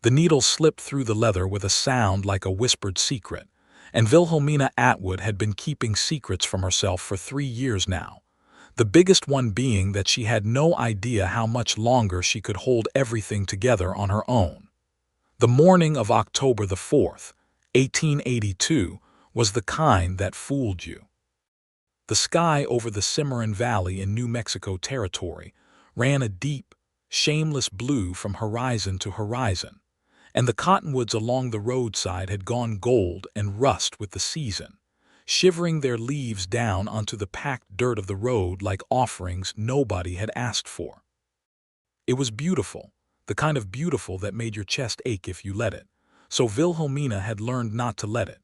The needle slipped through the leather with a sound like a whispered secret, and Wilhelmina Atwood had been keeping secrets from herself for 3 years now, the biggest one being that she had no idea how much longer she could hold everything together on her own. The morning of October the 4th, 1882, was the kind that fooled you. The sky over the Cimarron Valley in New Mexico Territory ran a deep, shameless blue from horizon to horizon, and the cottonwoods along the roadside had gone gold and rust with the season, shivering their leaves down onto the packed dirt of the road like offerings nobody had asked for. It was beautiful, the kind of beautiful that made your chest ache if you let it, so Wilhelmina had learned not to let it.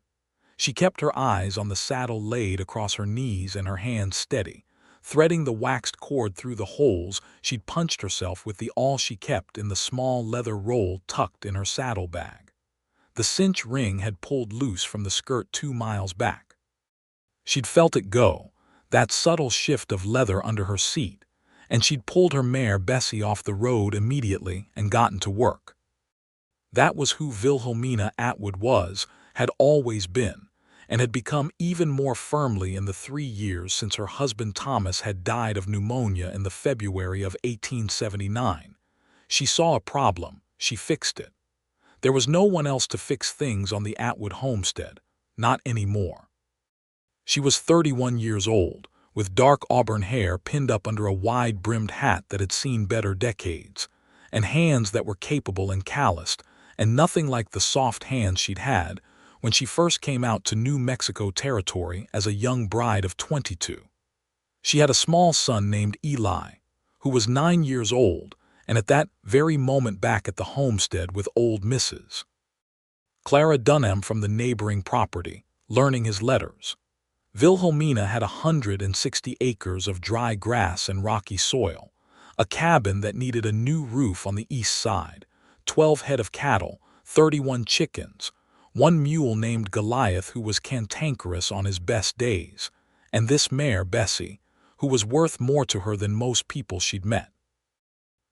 She kept her eyes on the saddle laid across her knees and her hands steady, threading the waxed cord through the holes she'd punched herself with the all she kept in the small leather roll tucked in her saddlebag. The cinch ring had pulled loose from the skirt 2 miles back. She'd felt it go, that subtle shift of leather under her seat, and she'd pulled her mare Bessie off the road immediately and gotten to work. That was who Wilhelmina Atwood was, had always been, and had become even more firmly in the 3 years since her husband Thomas had died of pneumonia in the February of 1879. She saw a problem, she fixed it. There was no one else to fix things on the Atwood homestead, not anymore. She was 31 years old, with dark auburn hair pinned up under a wide-brimmed hat that had seen better decades, and hands that were capable and calloused, and nothing like the soft hands she'd had when she first came out to New Mexico Territory as a young bride of 22. She had a small son named Eli, who was 9 years old, and at that very moment back at the homestead with old Mrs. Clara Dunham from the neighboring property, learning his letters. Wilhelmina had 160 acres of dry grass and rocky soil, a cabin that needed a new roof on the east side, 12 head of cattle, 31 chickens, 1 mule named Goliath who was cantankerous on his best days, and this mare Bessie, who was worth more to her than most people she'd met.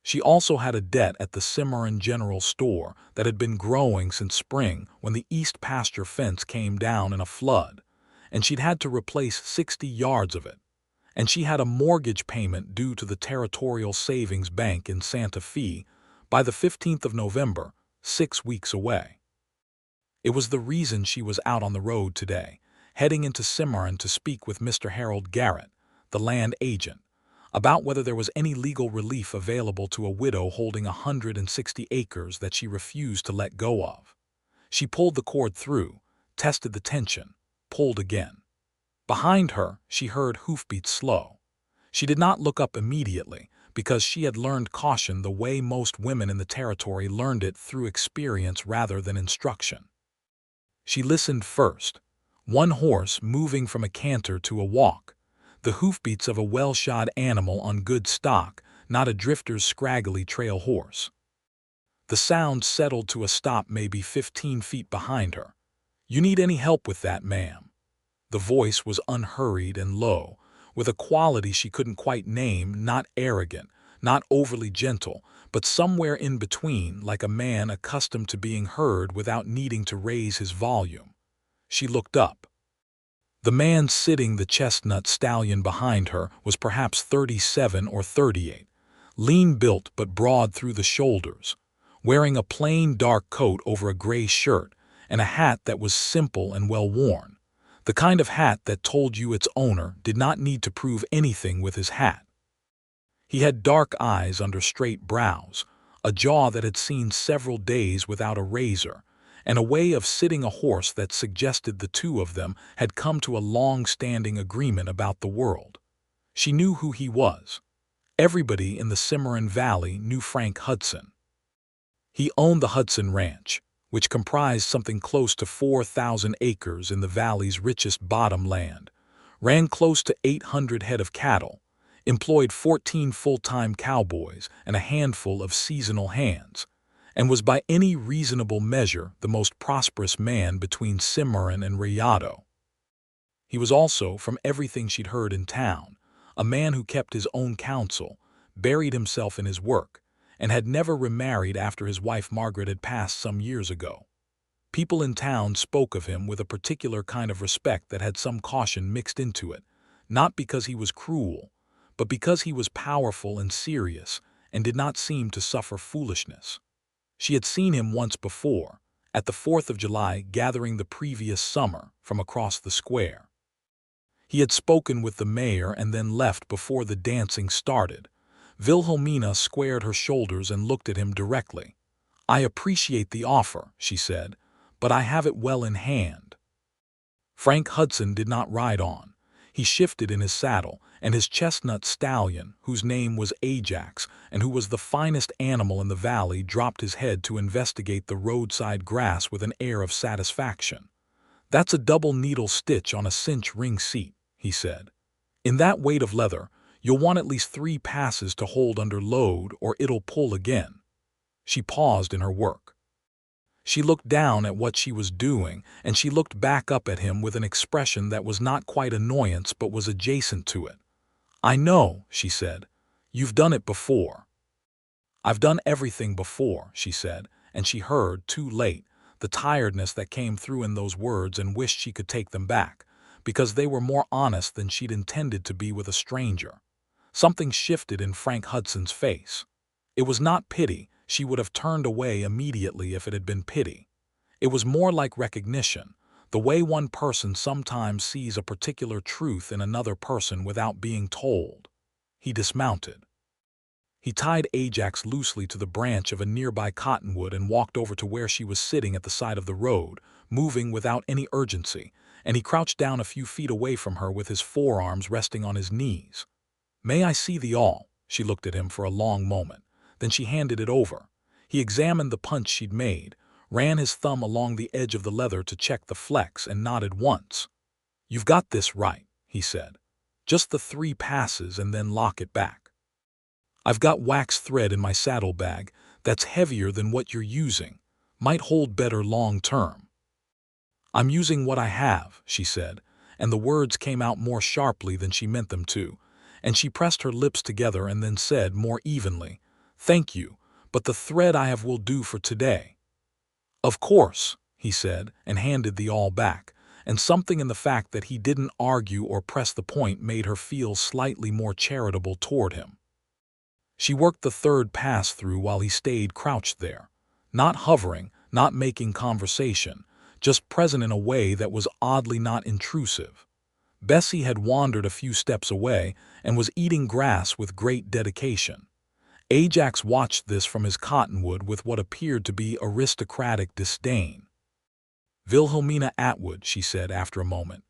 She also had a debt at the Cimarron General Store that had been growing since spring when the east pasture fence came down in a flood, and she'd had to replace 60 yards of it, and she had a mortgage payment due to the Territorial Savings Bank in Santa Fe by the 15th of November, 6 weeks away. It was the reason she was out on the road today, heading into Cimarron to speak with Mr. Harold Garrett, the land agent, about whether there was any legal relief available to a widow holding 160 acres that she refused to let go of. She pulled the cord through, tested the tension, pulled again. Behind her, she heard hoofbeats slow. She did not look up immediately because she had learned caution the way most women in the territory learned it, through experience rather than instruction. She listened first, one horse moving from a canter to a walk, the hoofbeats of a well-shod animal on good stock, not a drifter's scraggly trail horse. The sound settled to a stop maybe 15 feet behind her. "You need any help with that, ma'am?" The voice was unhurried and low, with a quality she couldn't quite name, not arrogant, not overly gentle, but somewhere in between, like a man accustomed to being heard without needing to raise his volume. She looked up. The man sitting the chestnut stallion behind her was perhaps 37 or 38, lean-built but broad through the shoulders, wearing a plain dark coat over a gray shirt and a hat that was simple and well-worn, the kind of hat that told you its owner did not need to prove anything with his hat. He had dark eyes under straight brows, a jaw that had seen several days without a razor, and a way of sitting a horse that suggested the two of them had come to a long-standing agreement about the world. She knew who he was. Everybody in the Cimarron Valley knew Frank Hudson. He owned the Hudson Ranch, which comprised something close to 4,000 acres in the valley's richest bottomland, ran close to 800 head of cattle, employed 14 full-time cowboys and a handful of seasonal hands, and was by any reasonable measure the most prosperous man between Cimarron and Rayado. He was also, from everything she'd heard in town, a man who kept his own counsel, buried himself in his work, and had never remarried after his wife Margaret had passed some years ago. People in town spoke of him with a particular kind of respect that had some caution mixed into it, not because he was cruel, but because he was powerful and serious and did not seem to suffer foolishness. She had seen him once before, at the 4th of July gathering the previous summer from across the square. He had spoken with the mayor and then left before the dancing started. Wilhelmina squared her shoulders and looked at him directly. "I appreciate the offer," she said, "but I have it well in hand." Frank Hudson did not ride on. He shifted in his saddle, and his chestnut stallion, whose name was Ajax and who was the finest animal in the valley, dropped his head to investigate the roadside grass with an air of satisfaction. "That's a double needle stitch on a cinch ring seat," he said. "In that weight of leather, you'll want at least 3 passes to hold under load or it'll pull again." She paused in her work. She looked down at what she was doing, and she looked back up at him with an expression that was not quite annoyance but was adjacent to it. "I know," she said. "You've done it before." "I've done everything before," she said, and she heard, too late, the tiredness that came through in those words and wished she could take them back, because they were more honest than she'd intended to be with a stranger. Something shifted in Frank Hudson's face. It was not pity. She would have turned away immediately if it had been pity. It was more like recognition, the way one person sometimes sees a particular truth in another person without being told. He dismounted. He tied Ajax loosely to the branch of a nearby cottonwood and walked over to where she was sitting at the side of the road, moving without any urgency, and he crouched down a few feet away from her with his forearms resting on his knees. "May I see the awl?" She looked at him for a long moment. Then she handed it over. He examined the punch she'd made, ran his thumb along the edge of the leather to check the flex, and nodded once. "You've got this right," he said. "Just the 3 passes and then lock it back. I've got wax thread in my saddlebag that's heavier than what you're using. Might hold better long term." "I'm using what I have," she said, and the words came out more sharply than she meant them to, and she pressed her lips together and then said more evenly, "Thank you, but the thread I have will do for today." "Of course," he said, and handed the awl back, and something in the fact that he didn't argue or press the point made her feel slightly more charitable toward him. She worked the 3rd pass through while he stayed crouched there, not hovering, not making conversation, just present in a way that was oddly not intrusive. Bessie had wandered a few steps away and was eating grass with great dedication. Ajax watched this from his cottonwood with what appeared to be aristocratic disdain. "Wilhelmina Atwood," she said after a moment.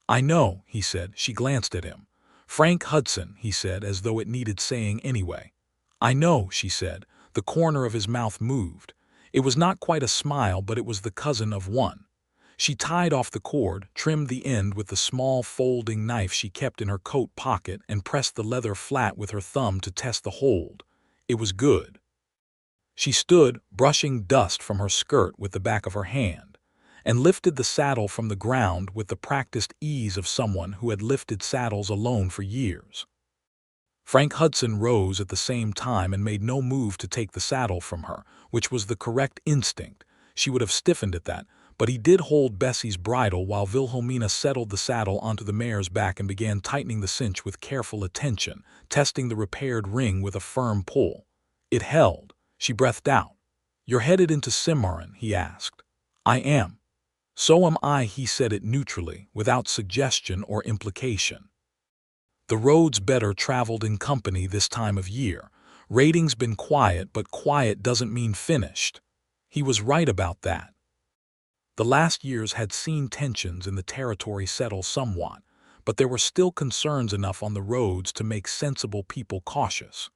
"I know," he said. She glanced at him. "Frank Hudson," he said, as though it needed saying anyway. "I know," she said. The corner of his mouth moved. It was not quite a smile, but it was the cousin of one. She tied off the cord, trimmed the end with the small folding knife she kept in her coat pocket, and pressed the leather flat with her thumb to test the hold. It was good. She stood, brushing dust from her skirt with the back of her hand, and lifted the saddle from the ground with the practiced ease of someone who had lifted saddles alone for years. Frank Hudson rose at the same time and made no move to take the saddle from her, which was the correct instinct. She would have stiffened at that, but he did hold Bessie's bridle while Wilhelmina settled the saddle onto the mare's back and began tightening the cinch with careful attention, testing the repaired ring with a firm pull. It held. She breathed out. "You're headed into Cimarron?" he asked. "I am." "So am I," he said it neutrally, without suggestion or implication. "The road's better traveled in company this time of year. Raiding's been quiet, but quiet doesn't mean finished." He was right about that. The last years had seen tensions in the territory settle somewhat, but there were still concerns enough on the roads to make sensible people cautious.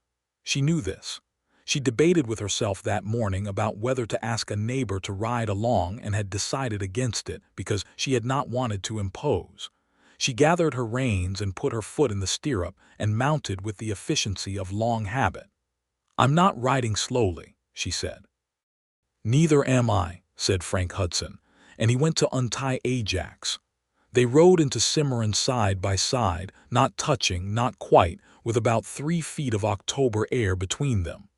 She knew this. She debated with herself that morning about whether to ask a neighbor to ride along and had decided against it because she had not wanted to impose. She gathered her reins and put her foot in the stirrup and mounted with the efficiency of long habit. "I'm not riding slowly," she said. "Neither am I," said Frank Hudson, and he went to untie Ajax. They rode into Cimarron side by side, not touching, not quite, with about 3 feet of October air between them.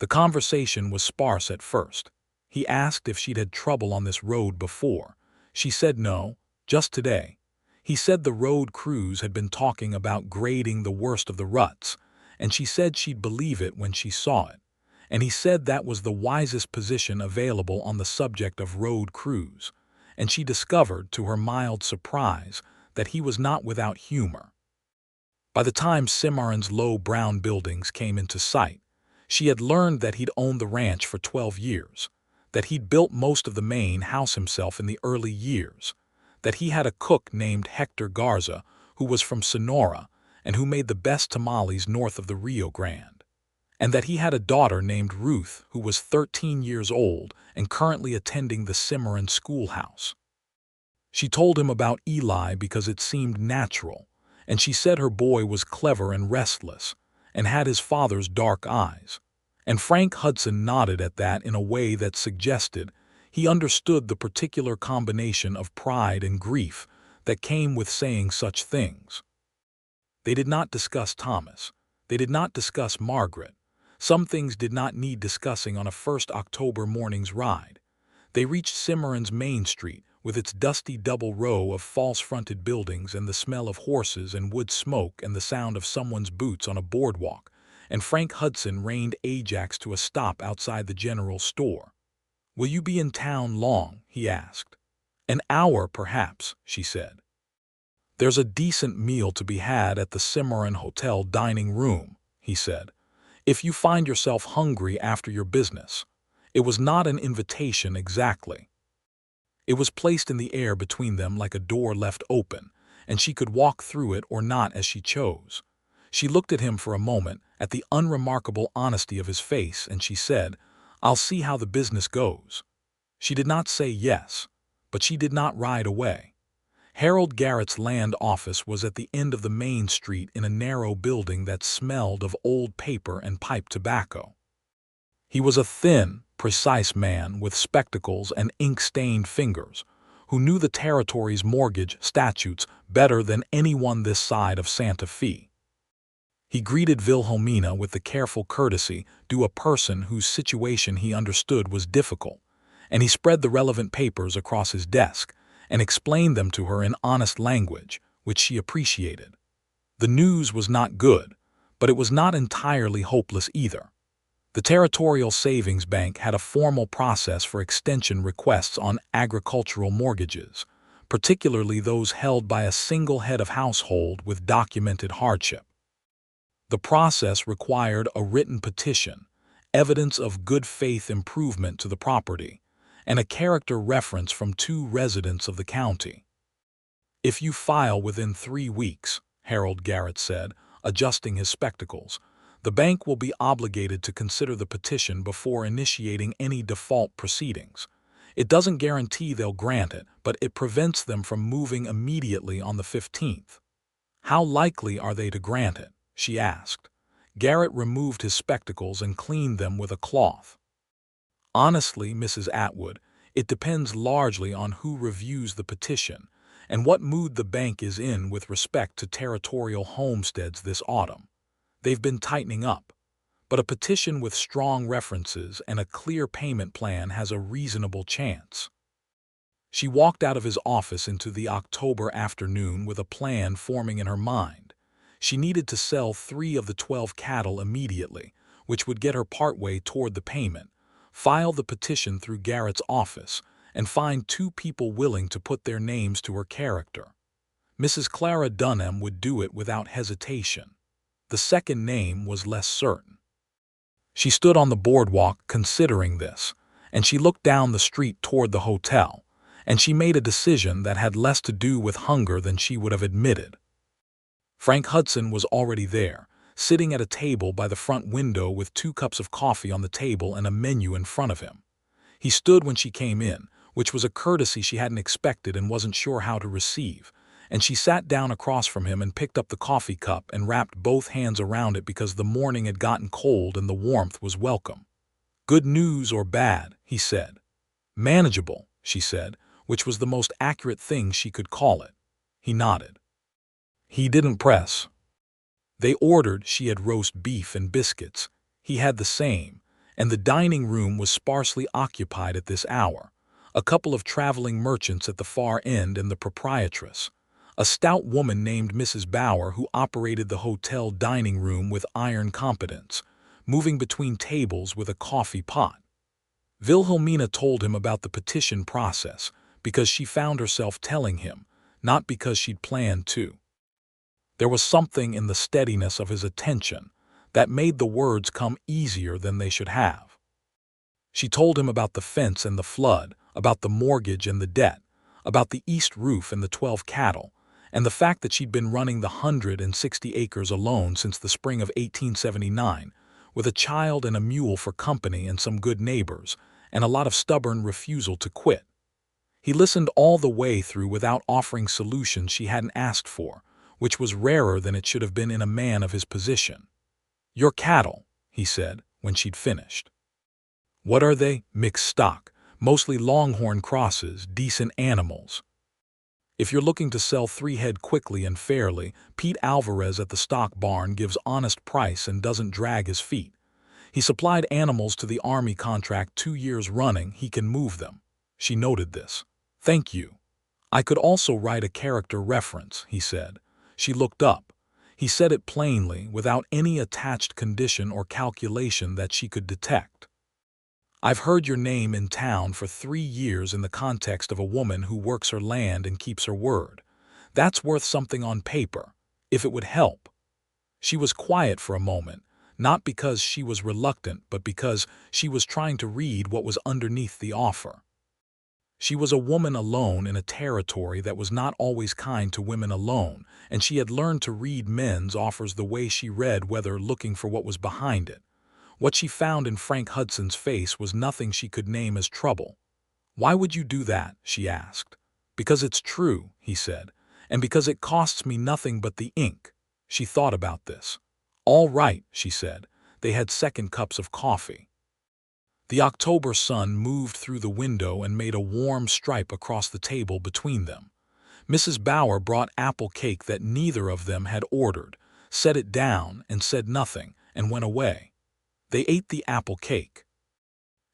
The conversation was sparse at first. He asked if she'd had trouble on this road before. She said no, just today. He said the road crews had been talking about grading the worst of the ruts, and she said she'd believe it when she saw it. And he said that was the wisest position available on the subject of road crews. And she discovered, to her mild surprise, that he was not without humor. By the time Cimarron's low brown buildings came into sight, she had learned that he'd owned the ranch for 12 years, that he'd built most of the main house himself in the early years, that he had a cook named Hector Garza who was from Sonora and who made the best tamales north of the Rio Grande, and that he had a daughter named Ruth who was 13 years old and currently attending the Cimarron schoolhouse. She told him about Eli because it seemed natural, and she said her boy was clever and restless, and had his father's dark eyes. And Frank Hudson nodded at that in a way that suggested he understood the particular combination of pride and grief that came with saying such things. They did not discuss Thomas. They did not discuss Margaret. Some things did not need discussing on a first October morning's ride. They reached Cimarron's Main Street, with its dusty double row of false-fronted buildings and the smell of horses and wood smoke and the sound of someone's boots on a boardwalk, and Frank Hudson reined Ajax to a stop outside the general store. "Will you be in town long?" he asked. "An hour, perhaps," she said. "There's a decent meal to be had at the Cimarron Hotel dining room," he said, "if you find yourself hungry after your business." It was not an invitation exactly. It was placed in the air between them like a door left open, and she could walk through it or not as she chose. She looked at him for a moment, at the unremarkable honesty of his face, and she said, "I'll see how the business goes." She did not say yes, but she did not ride away. Harold Garrett's land office was at the end of the main street in a narrow building that smelled of old paper and pipe tobacco. He was a thin, precise man with spectacles and ink-stained fingers, who knew the territory's mortgage statutes better than anyone this side of Santa Fe. He greeted Wilhelmina with the careful courtesy due a person whose situation he understood was difficult, and he spread the relevant papers across his desk and explained them to her in honest language, which she appreciated. The news was not good, but it was not entirely hopeless either. The Territorial Savings Bank had a formal process for extension requests on agricultural mortgages, particularly those held by a single head of household with documented hardship. The process required a written petition, evidence of good faith improvement to the property, and a character reference from 2 residents of the county. "If you file within 3 weeks," Harold Garrett said, adjusting his spectacles, "the bank will be obligated to consider the petition before initiating any default proceedings. It doesn't guarantee they'll grant it, but it prevents them from moving immediately on the 15th. "How likely are they to grant it?" she asked. Garrett removed his spectacles and cleaned them with a cloth. "Honestly, Mrs. Atwood, it depends largely on who reviews the petition and what mood the bank is in with respect to territorial homesteads this autumn. They've been tightening up, but a petition with strong references and a clear payment plan has a reasonable chance." She walked out of his office into the October afternoon with a plan forming in her mind. She needed to sell 3 of the 12 cattle immediately, which would get her partway toward the payment, file the petition through Garrett's office, and find 2 people willing to put their names to her character. Mrs. Clara Dunham would do it without hesitation. The second name was less certain. She stood on the boardwalk considering this, and she looked down the street toward the hotel, and she made a decision that had less to do with hunger than she would have admitted. Frank Hudson was already there, sitting at a table by the front window with 2 cups of coffee on the table and a menu in front of him. He stood when she came in, which was a courtesy she hadn't expected and wasn't sure how to receive, and she sat down across from him and picked up the coffee cup and wrapped both hands around it because the morning had gotten cold and the warmth was welcome. "Good news or bad?" he said. "Manageable," she said, which was the most accurate thing she could call it. He nodded. He didn't press. They ordered. She had roast beef and biscuits. He had the same, and the dining room was sparsely occupied at this hour. A couple of traveling merchants at the far end and the proprietress, a stout woman named Mrs. Bauer who operated the hotel dining room with iron competence, moving between tables with a coffee pot. Wilhelmina told him about the petition process because she found herself telling him, not because she'd planned to. There was something in the steadiness of his attention that made the words come easier than they should have. She told him about the fence and the flood, about the mortgage and the debt, about the east roof and the 12 cattle, and the fact that she'd been running the 160 acres alone since the spring of 1879, with a child and a mule for company and some good neighbors, and a lot of stubborn refusal to quit. He listened all the way through without offering solutions she hadn't asked for, which was rarer than it should have been in a man of his position. "Your cattle," he said, when she'd finished. "What are they?" "Mixed stock, mostly longhorn crosses, decent animals. If you're looking to sell 3 head quickly and fairly, Pete Alvarez at the stock barn gives honest price and doesn't drag his feet. He supplied animals to the Army contract 2 years running, he can move them." She noted this. "Thank you. I could also write a character reference," he said. She looked up. He said it plainly, without any attached condition or calculation that she could detect. "I've heard your name in town for 3 years in the context of a woman who works her land and keeps her word. That's worth something on paper, if it would help." She was quiet for a moment, not because she was reluctant, but because she was trying to read what was underneath the offer. She was a woman alone in a territory that was not always kind to women alone, and she had learned to read men's offers the way she read whether looking for what was behind it. What she found in Frank Hudson's face was nothing she could name as trouble. "Why would you do that?" she asked. "Because it's true," he said, "and because it costs me nothing but the ink." She thought about this. "All right," she said. They had second cups of coffee. The October sun moved through the window and made a warm stripe across the table between them. Mrs. Bauer brought apple cake that neither of them had ordered, set it down and said nothing, and went away. They ate the apple cake.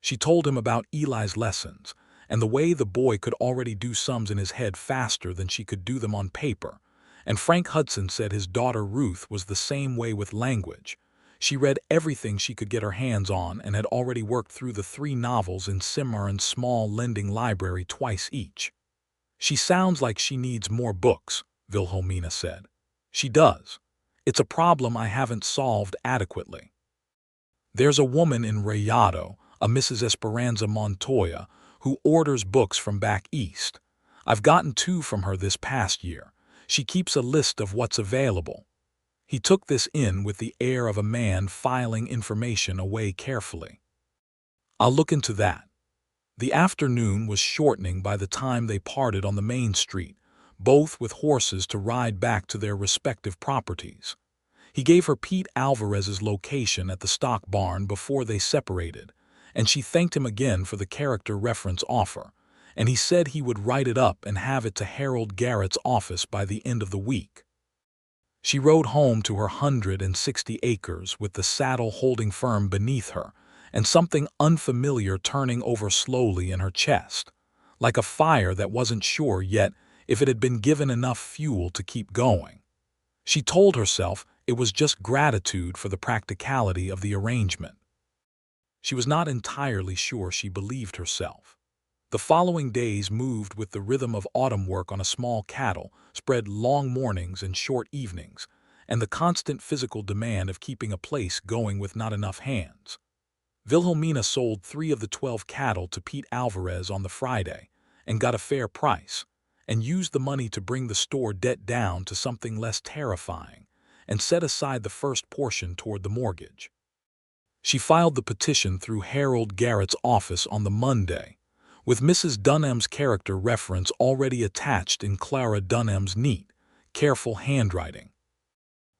She told him about Eli's lessons, and the way the boy could already do sums in his head faster than she could do them on paper, and Frank Hudson said his daughter Ruth was the same way with language. She read everything she could get her hands on and had already worked through the 3 novels in Cimarron's small lending library twice each. "She sounds like she needs more books," Wilhelmina said. "She does. It's a problem I haven't solved adequately. There's a woman in Rayado, a Mrs. Esperanza Montoya, who orders books from back east. I've gotten 2 from her this past year. She keeps a list of what's available." He took this in with the air of a man filing information away carefully. "I'll look into that." The afternoon was shortening by the time they parted on the main street, both with horses to ride back to their respective properties. He gave her Pete Alvarez's location at the stock barn before they separated, and she thanked him again for the character reference offer, and he said he would write it up and have it to Harold Garrett's office by the end of the week. She rode home to her 160 acres with the saddle holding firm beneath her and something unfamiliar turning over slowly in her chest, like a fire that wasn't sure yet if it had been given enough fuel to keep going. She told herself it was just gratitude for the practicality of the arrangement. She was not entirely sure she believed herself. The following days moved with the rhythm of autumn work on a small cattle, spread long mornings and short evenings, and the constant physical demand of keeping a place going with not enough hands. Wilhelmina sold 3 of the 12 cattle to Pete Alvarez on the Friday and got a fair price, and used the money to bring the store debt down to something less terrifying, and set aside the first portion toward the mortgage. She filed the petition through Harold Garrett's office on the Monday, with Mrs. Dunham's character reference already attached in Clara Dunham's neat, careful handwriting.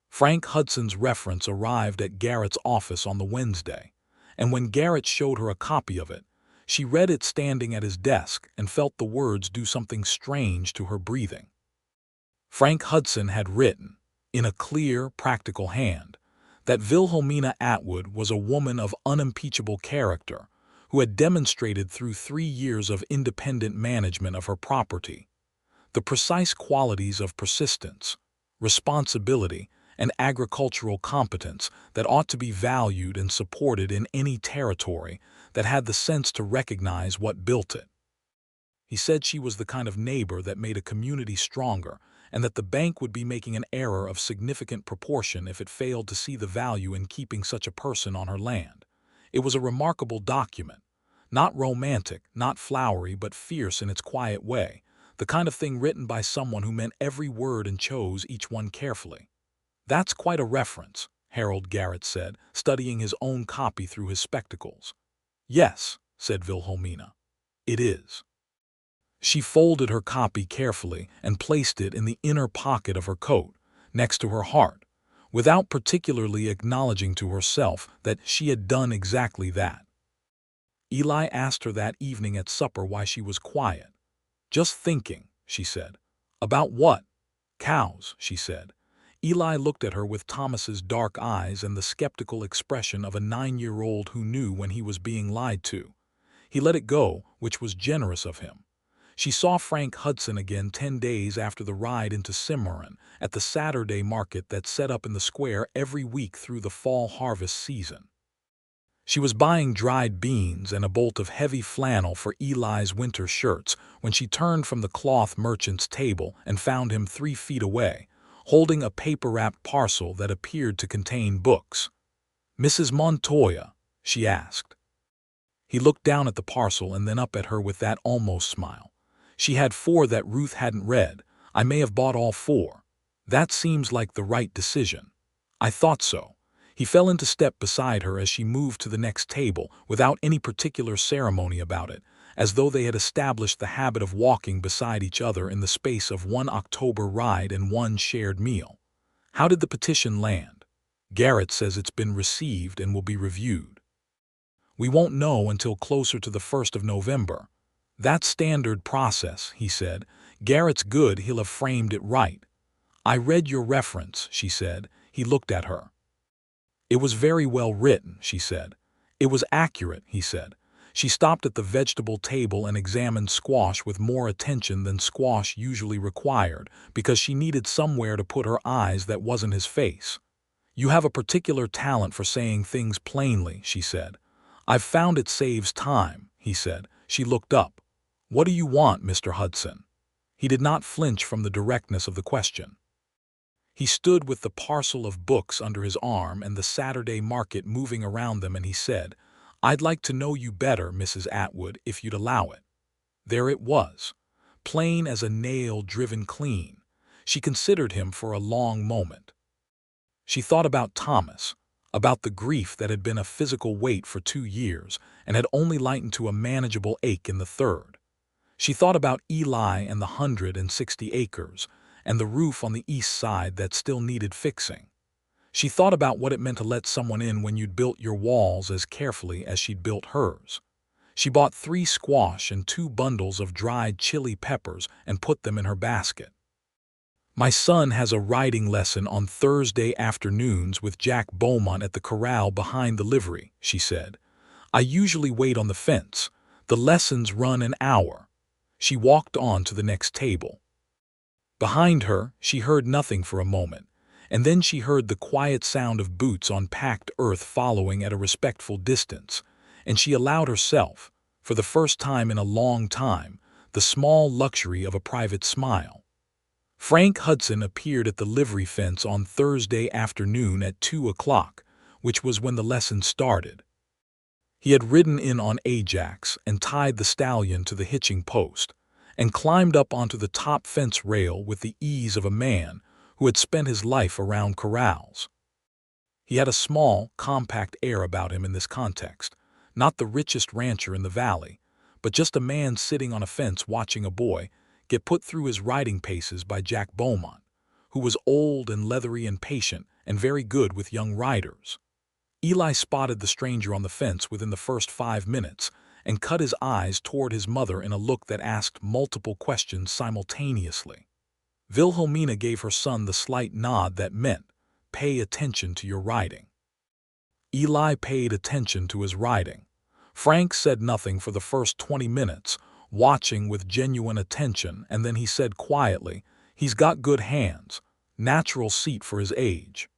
Frank Hudson's reference arrived at Garrett's office on the Wednesday, and when Garrett showed her a copy of it, she read it standing at his desk and felt the words do something strange to her breathing. Frank Hudson had written, in a clear, practical hand, that Wilhelmina Atwood was a woman of unimpeachable character who had demonstrated through 3 years of independent management of her property the precise qualities of persistence, responsibility, and agricultural competence that ought to be valued and supported in any territory that had the sense to recognize what built it. He said she was the kind of neighbor that made a community stronger, and that the bank would be making an error of significant proportion if it failed to see the value in keeping such a person on her land. It was a remarkable document, not romantic, not flowery, but fierce in its quiet way, the kind of thing written by someone who meant every word and chose each one carefully. "That's quite a reference," Harold Garrett said, studying his own copy through his spectacles. "Yes," said Wilhelmina, "it is." She folded her copy carefully and placed it in the inner pocket of her coat, next to her heart, without particularly acknowledging to herself that she had done exactly that. Eli asked her that evening at supper why she was quiet. "Just thinking," she said. "About what?" "Cows," she said. Eli looked at her with Thomas's dark eyes and the skeptical expression of a 9-year-old who knew when he was being lied to. He let it go, which was generous of him. She saw Frank Hudson again 10 days after the ride into Cimarron at the Saturday market that set up in the square every week through the fall harvest season. She was buying dried beans and a bolt of heavy flannel for Eli's winter shirts when she turned from the cloth merchant's table and found him 3 feet away, holding a paper-wrapped parcel that appeared to contain books. "Mrs. Montoya?" she asked. He looked down at the parcel and then up at her with that almost smile. "She had 4 that Ruth hadn't read. I may have bought all 4. That seems like the right decision." "I thought so." He fell into step beside her as she moved to the next table without any particular ceremony about it, as though they had established the habit of walking beside each other in the space of 1 October ride and 1 shared meal. "How did the petition land?" "Garrett says it's been received and will be reviewed." "We won't know until closer to the 1st of November. "That's standard process," he said. "Garrett's good, he'll have framed it right." "I read your reference," she said. He looked at her. "It was very well written," she said. "It was accurate," he said. She stopped at the vegetable table and examined squash with more attention than squash usually required, because she needed somewhere to put her eyes that wasn't his face. "You have a particular talent for saying things plainly," she said. "I've found it saves time," he said. She looked up. "What do you want, Mr. Hudson?" He did not flinch from the directness of the question. He stood with the parcel of books under his arm and the Saturday market moving around them, and he said, "I'd like to know you better, Mrs. Atwood, if you'd allow it." There it was, plain as a nail driven clean. She considered him for a long moment. She thought about Thomas, about the grief that had been a physical weight for 2 years and had only lightened to a manageable ache in the 3rd. She thought about Eli and the 160 acres, and the roof on the east side that still needed fixing. She thought about what it meant to let someone in when you'd built your walls as carefully as she'd built hers. She bought 3 squash and 2 bundles of dried chili peppers and put them in her basket. "My son has a riding lesson on Thursday afternoons with Jack Beaumont at the corral behind the livery," she said. "I usually wait on the fence. The lessons run an hour." She walked on to the next table. Behind her, she heard nothing for a moment, and then she heard the quiet sound of boots on packed earth following at a respectful distance, and she allowed herself, for the first time in a long time, the small luxury of a private smile. Frank Hudson appeared at the livery fence on Thursday afternoon at 2 o'clock, which was when the lesson started. He had ridden in on Ajax and tied the stallion to the hitching post, and climbed up onto the top fence rail with the ease of a man who had spent his life around corrals. He had a small, compact air about him in this context, not the richest rancher in the valley, but just a man sitting on a fence watching a boy get put through his riding paces by Jack Beaumont, who was old and leathery and patient and very good with young riders. Eli spotted the stranger on the fence within the first 5 minutes and cut his eyes toward his mother in a look that asked multiple questions simultaneously. Wilhelmina gave her son the slight nod that meant, "Pay attention to your riding." Eli paid attention to his writing. Frank said nothing for the first 20 minutes, watching with genuine attention, and then he said quietly, "He's got good hands. Natural seat for his age."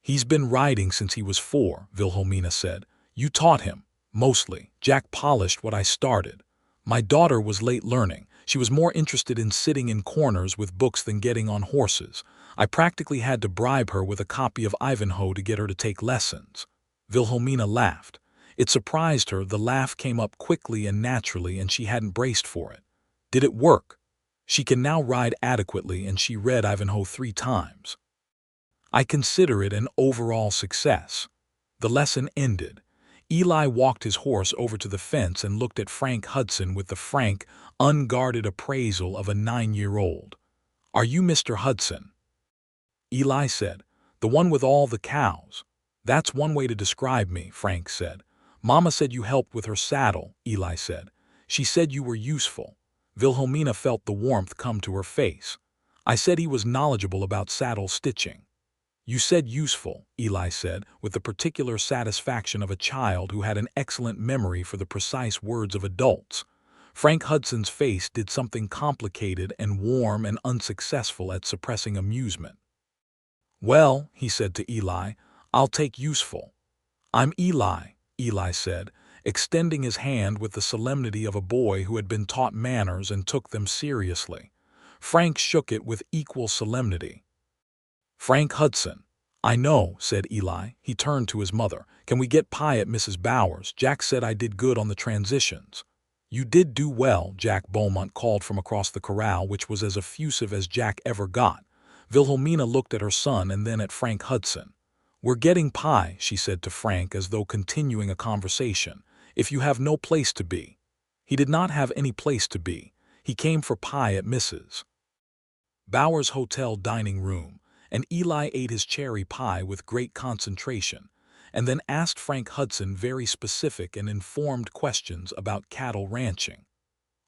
"He's been writing since he was 4, Wilhelmina said. "You taught him." "Mostly. Jack polished what I started. My daughter was late learning. She was more interested in sitting in corners with books than getting on horses. I practically had to bribe her with a copy of Ivanhoe to get her to take lessons." Wilhelmina laughed. It surprised her. The laugh came up quickly and naturally, and she hadn't braced for it. Did it work? She can now ride adequately, and she read Ivanhoe 3 times. "I consider it an overall success." The lesson ended. Eli walked his horse over to the fence and looked at Frank Hudson with the frank, unguarded appraisal of a 9-year-old. "Are you Mr. Hudson?" Eli said. "The one with all the cows." "That's one way to describe me," Frank said. "Mama said you helped with her saddle," Eli said. "She said you were useful." Wilhelmina felt the warmth come to her face. "I said he was knowledgeable about saddle stitching." "You said useful," Eli said, with the particular satisfaction of a child who had an excellent memory for the precise words of adults. Frank Hudson's face did something complicated and warm and unsuccessful at suppressing amusement. "Well," he said to Eli, "I'll take useful." "I'm Eli," Eli said, extending his hand with the solemnity of a boy who had been taught manners and took them seriously. Frank shook it with equal solemnity. "Frank Hudson." "I know," said Eli. He turned to his mother. "Can we get pie at Mrs. Bowers? Jack said I did good on the transitions." "You did do well," Jack Beaumont called from across the corral, which was as effusive as Jack ever got. Wilhelmina looked at her son and then at Frank Hudson. "We're getting pie," she said to Frank as though continuing a conversation, "if you have no place to be." He did not have any place to be. He came for pie at Mrs. Bowers' hotel dining room, and Eli ate his cherry pie with great concentration, and then asked Frank Hudson very specific and informed questions about cattle ranching.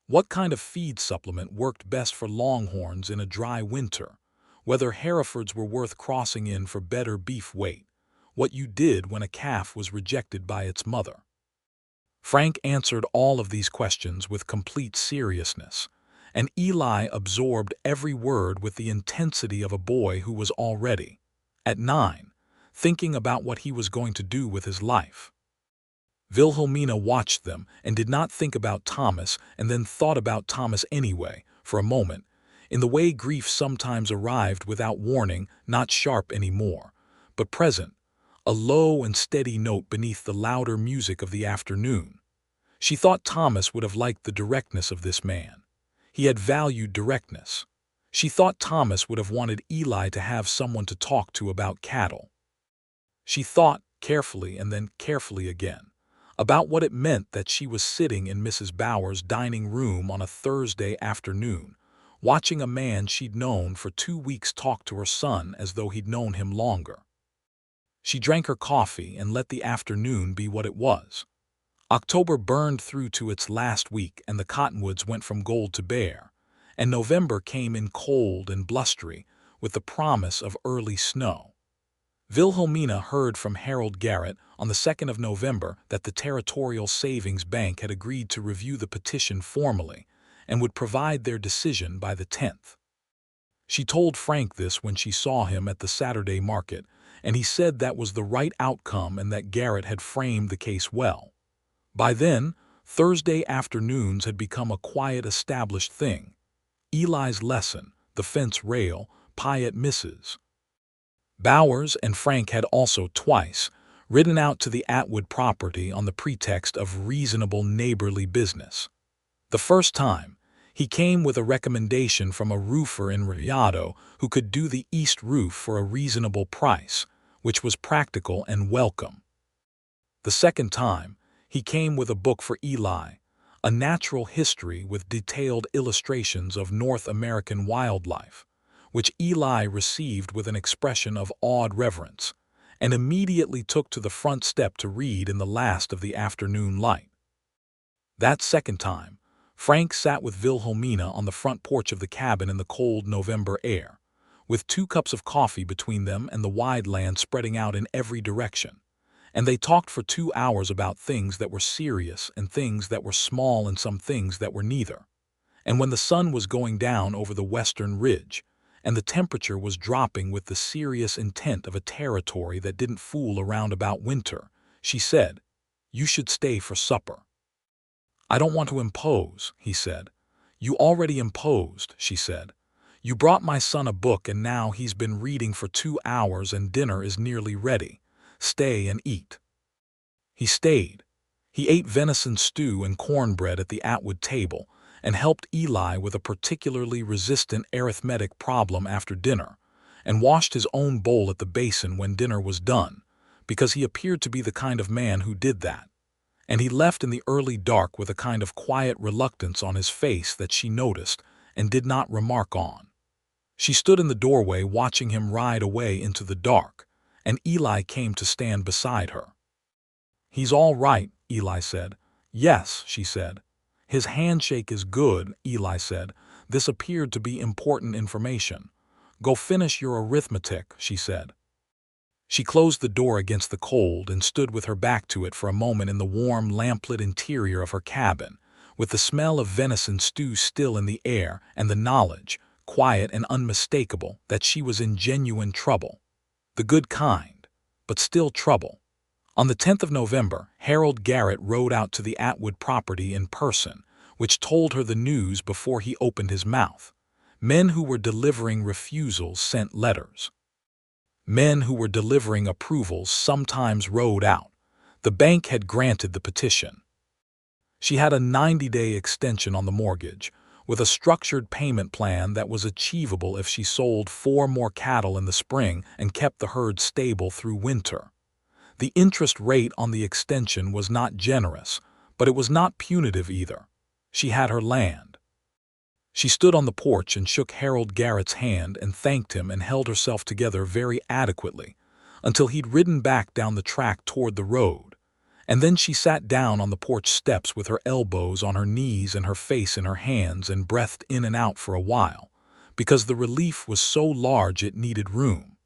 What kind of feed supplement worked best for longhorns in a dry winter? Whether Herefords were worth crossing in for better beef weight? What you did when a calf was rejected by its mother? Frank answered all of these questions with complete seriousness, and Eli absorbed every word with the intensity of a boy who was already, at 9, thinking about what he was going to do with his life. Wilhelmina watched them and did not think about Thomas, and then thought about Thomas anyway, for a moment, in the way grief sometimes arrived without warning, not sharp anymore, but present, a low and steady note beneath the louder music of the afternoon. She thought Thomas would have liked the directness of this man. He had valued directness. She thought Thomas would have wanted Eli to have someone to talk to about cattle. She thought, carefully and then carefully again, about what it meant that she was sitting in Mrs. Bowers' dining room on a Thursday afternoon, watching a man she'd known for 2 weeks talk to her son as though he'd known him longer. She drank her coffee and let the afternoon be what it was. October burned through to its last week, and the cottonwoods went from gold to bare, and November came in cold and blustery with the promise of early snow. Wilhelmina heard from Harold Garrett on the 2nd of November that the Territorial Savings Bank had agreed to review the petition formally and would provide their decision by the 10th. She told Frank this when she saw him at the Saturday market, and he said that was the right outcome and that Garrett had framed the case well. By then, Thursday afternoons had become a quiet, established thing. Eli's lesson, the fence rail, pie at Mrs. Bowers, and Frank had also twice ridden out to the Atwood property on the pretext of reasonable neighborly business. The first time, he came with a recommendation from a roofer in Rayado who could do the east roof for a reasonable price, which was practical and welcome. The second time, he came with a book for Eli, a natural history with detailed illustrations of North American wildlife, which Eli received with an expression of awed reverence, and immediately took to the front step to read in the last of the afternoon light. That second time, Frank sat with Wilhelmina on the front porch of the cabin in the cold November air, with 2 cups of coffee between them and the wide land spreading out in every direction, and they talked for 2 hours about things that were serious and things that were small and some things that were neither. And when the sun was going down over the western ridge, and the temperature was dropping with the serious intent of a territory that didn't fool around about winter, she said, "You should stay for supper." "I don't want to impose," he said. "You already imposed," she said. "You brought my son a book and now he's been reading for 2 hours and dinner is nearly ready. Stay and eat." He stayed. He ate venison stew and cornbread at the Atwood table and helped Eli with a particularly resistant arithmetic problem after dinner, and washed his own bowl at the basin when dinner was done, because he appeared to be the kind of man who did that. And he left in the early dark with a kind of quiet reluctance on his face that she noticed and did not remark on. She stood in the doorway watching him ride away into the dark, and Eli came to stand beside her. "He's all right," Eli said. "Yes," she said. "His handshake is good," Eli said. This appeared to be important information. "Go finish your arithmetic," she said. She closed the door against the cold and stood with her back to it for a moment in the warm, lamplit interior of her cabin, with the smell of venison stew still in the air and the knowledge, quiet and unmistakable, that she was in genuine trouble. The good kind, but still trouble. On the 10th of November, Harold Garrett rode out to the Atwood property in person, which told her the news before he opened his mouth. Men who were delivering refusals sent letters. Men who were delivering approvals sometimes rode out. The bank had granted the petition. She had a 90-day extension on the mortgage, with a structured payment plan that was achievable if she sold 4 more cattle in the spring and kept the herd stable through winter. The interest rate on the extension was not generous, but it was not punitive either. She had her land. She stood on the porch and shook Harold Garrett's hand and thanked him and held herself together very adequately until he'd ridden back down the track toward the road. And then she sat down on the porch steps with her elbows on her knees and her face in her hands and breathed in and out for a while, because the relief was so large it needed room.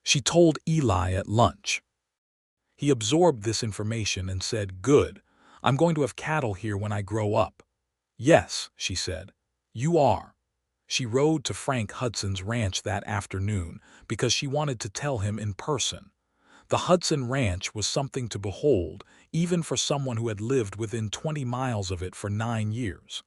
She told Eli at lunch. He absorbed this information and said, "Good, I'm going to have cattle here when I grow up." "Yes," she said. "You are." She rode to Frank Hudson's ranch that afternoon because she wanted to tell him in person. The Hudson Ranch was something to behold, even for someone who had lived within 20 miles of it for 9 years.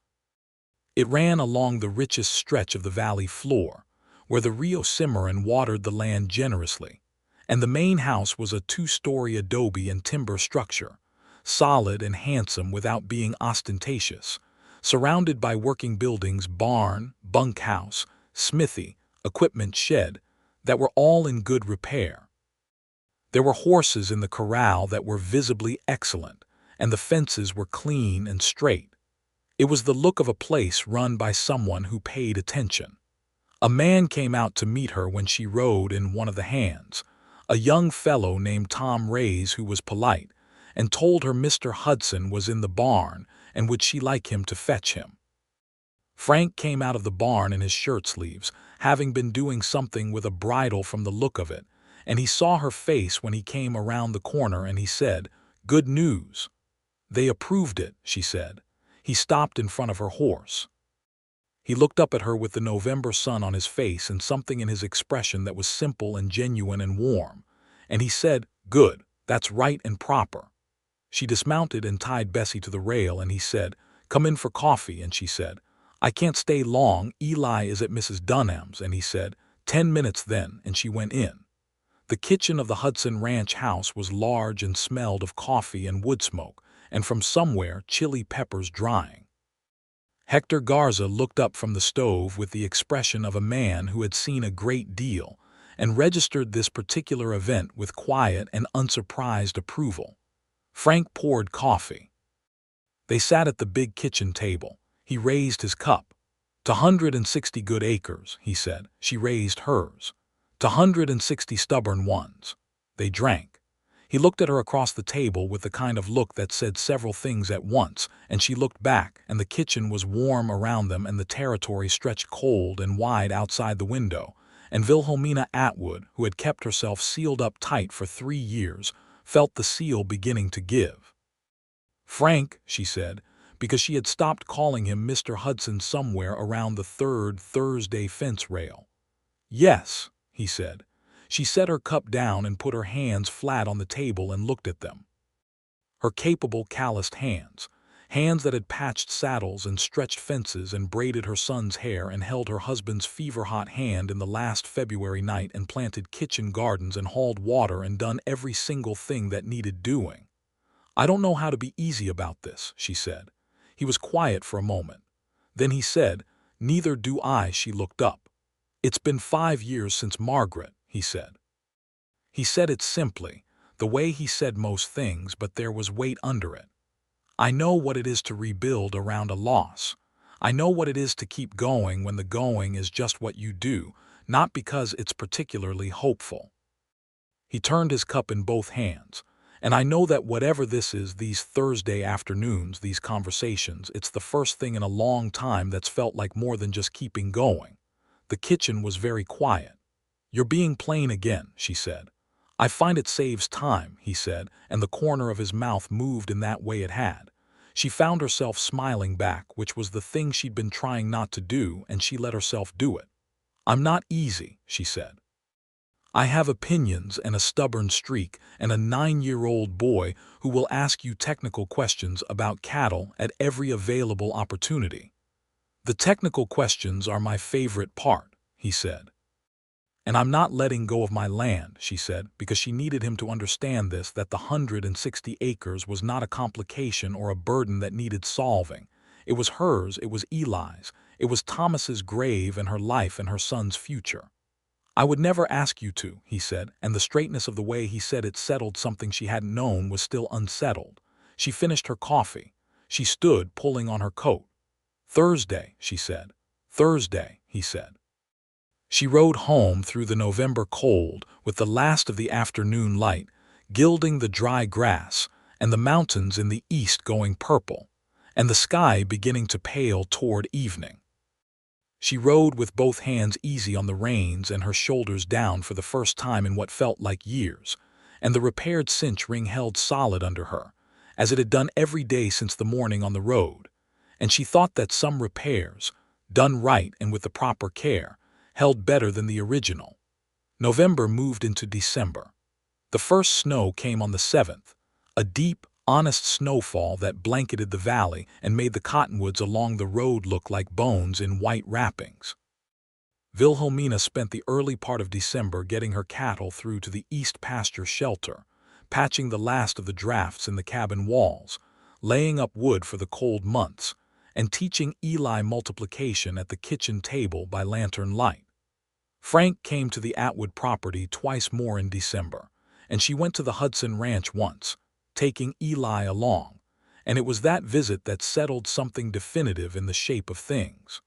It ran along the richest stretch of the valley floor, where the Rio Cimarron watered the land generously, and the main house was a 2-story adobe and timber structure, solid and handsome without being ostentatious, surrounded by working buildings, barn, bunkhouse, smithy, equipment shed, that were all in good repair. There were horses in the corral that were visibly excellent, and the fences were clean and straight. It was the look of a place run by someone who paid attention. A man came out to meet her when she rode in one of the hands, a young fellow named Tom Rays who was polite, and told her Mr. Hudson was in the barn and would she like him to fetch him. Frank came out of the barn in his shirt sleeves, having been doing something with a bridle from the look of it, and he saw her face when he came around the corner and he said, "Good news." "They approved it," she said. He stopped in front of her horse. He looked up at her with the November sun on his face and something in his expression that was simple and genuine and warm, and he said, "Good, that's right and proper." She dismounted and tied Bessie to the rail, and he said, "Come in for coffee," and she said, "I can't stay long, Eli is at Mrs. Dunham's," and he said, 10 minutes then," and she went in. The kitchen of the Hudson Ranch house was large and smelled of coffee and wood smoke, and from somewhere chili peppers drying. Hector Garza looked up from the stove with the expression of a man who had seen a great deal and registered this particular event with quiet and unsurprised approval. Frank poured coffee. They sat at the big kitchen table. He raised his cup. "To 160 good acres," he said. She raised hers. "To 160 stubborn ones." They drank. He looked at her across the table with the kind of look that said several things at once, and she looked back, and the kitchen was warm around them and the territory stretched cold and wide outside the window, and Wilhelmina Atwood, who had kept herself sealed up tight for 3 years, felt the seal beginning to give. "Frank," she said, because she had stopped calling him Mr. Hudson somewhere around the third Thursday fence rail. "Yes," he said. She set her cup down and put her hands flat on the table and looked at them. Her capable, calloused hands, hands that had patched saddles and stretched fences and braided her son's hair and held her husband's fever-hot hand in the last February night and planted kitchen gardens and hauled water and done every single thing that needed doing. "I don't know how to be easy about this," she said. He was quiet for a moment. Then he said, "Neither do I." She looked up. "It's been 5 years since Margaret," he said. He said it simply, the way he said most things, but there was weight under it. "I know what it is to rebuild around a loss. I know what it is to keep going when the going is just what you do, not because it's particularly hopeful." He turned his cup in both hands. "And I know that whatever this is, these Thursday afternoons, these conversations, it's the first thing in a long time that's felt like more than just keeping going." The kitchen was very quiet. "You're being plain again," she said. "I find it saves time," he said, and the corner of his mouth moved in that way it had. She found herself smiling back, which was the thing she'd been trying not to do, and she let herself do it. "I'm not easy," she said. "I have opinions and a stubborn streak and a 9-year-old boy who will ask you technical questions about cattle at every available opportunity." "The technical questions are my favorite part," he said. "And I'm not letting go of my land," she said, because she needed him to understand this, that the 160 acres was not a complication or a burden that needed solving. It was hers, it was Eli's, it was Thomas's grave and her life and her son's future. "I would never ask you to," he said, and the straightness of the way he said it settled something she hadn't known was still unsettled. She finished her coffee. She stood, pulling on her coat. "Thursday," she said. "Thursday," he said. She rode home through the November cold with the last of the afternoon light, gilding the dry grass, and the mountains in the east going purple, and the sky beginning to pale toward evening. She rode with both hands easy on the reins and her shoulders down for the first time in what felt like years, and the repaired cinch ring held solid under her, as it had done every day since the morning on the road, and she thought that some repairs, done right and with the proper care, held better than the original. November moved into December. The first snow came on the 7th, a deep, honest snowfall that blanketed the valley and made the cottonwoods along the road look like bones in white wrappings. Wilhelmina spent the early part of December getting her cattle through to the east pasture shelter, patching the last of the drafts in the cabin walls, laying up wood for the cold months, and teaching Eli multiplication at the kitchen table by lantern light. Frank came to the Atwood property twice more in December, and she went to the Hudson Ranch once, taking Eli along, and it was that visit that settled something definitive in the shape of things.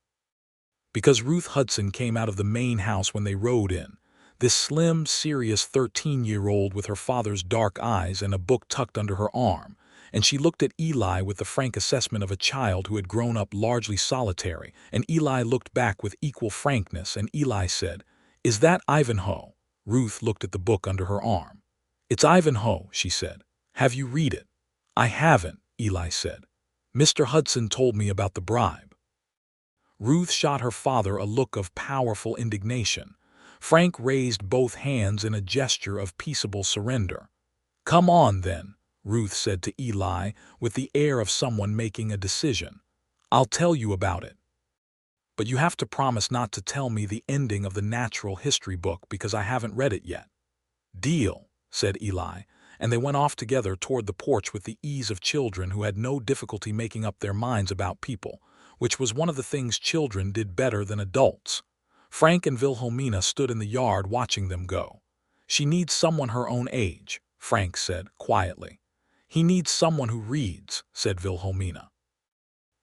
Because Ruth Hudson came out of the main house when they rode in, this slim, serious 13-year-old with her father's dark eyes and a book tucked under her arm, and she looked at Eli with the frank assessment of a child who had grown up largely solitary, and Eli looked back with equal frankness, and Eli said, "Is that Ivanhoe?" Ruth looked at the book under her arm. "It's Ivanhoe," she said. "Have you read it?" "I haven't," Eli said. "Mr. Hudson told me about the bribe." Ruth shot her father a look of powerful indignation. Frank raised both hands in a gesture of peaceable surrender. "Come on, then," Ruth said to Eli, with the air of someone making a decision. "I'll tell you about it. But you have to promise not to tell me the ending of the natural history book because I haven't read it yet." "Deal," said Eli, and they went off together toward the porch with the ease of children who had no difficulty making up their minds about people, which was one of the things children did better than adults. Frank and Wilhelmina stood in the yard watching them go. "She needs someone her own age," Frank said quietly. "He needs someone who reads," said Wilhelmina.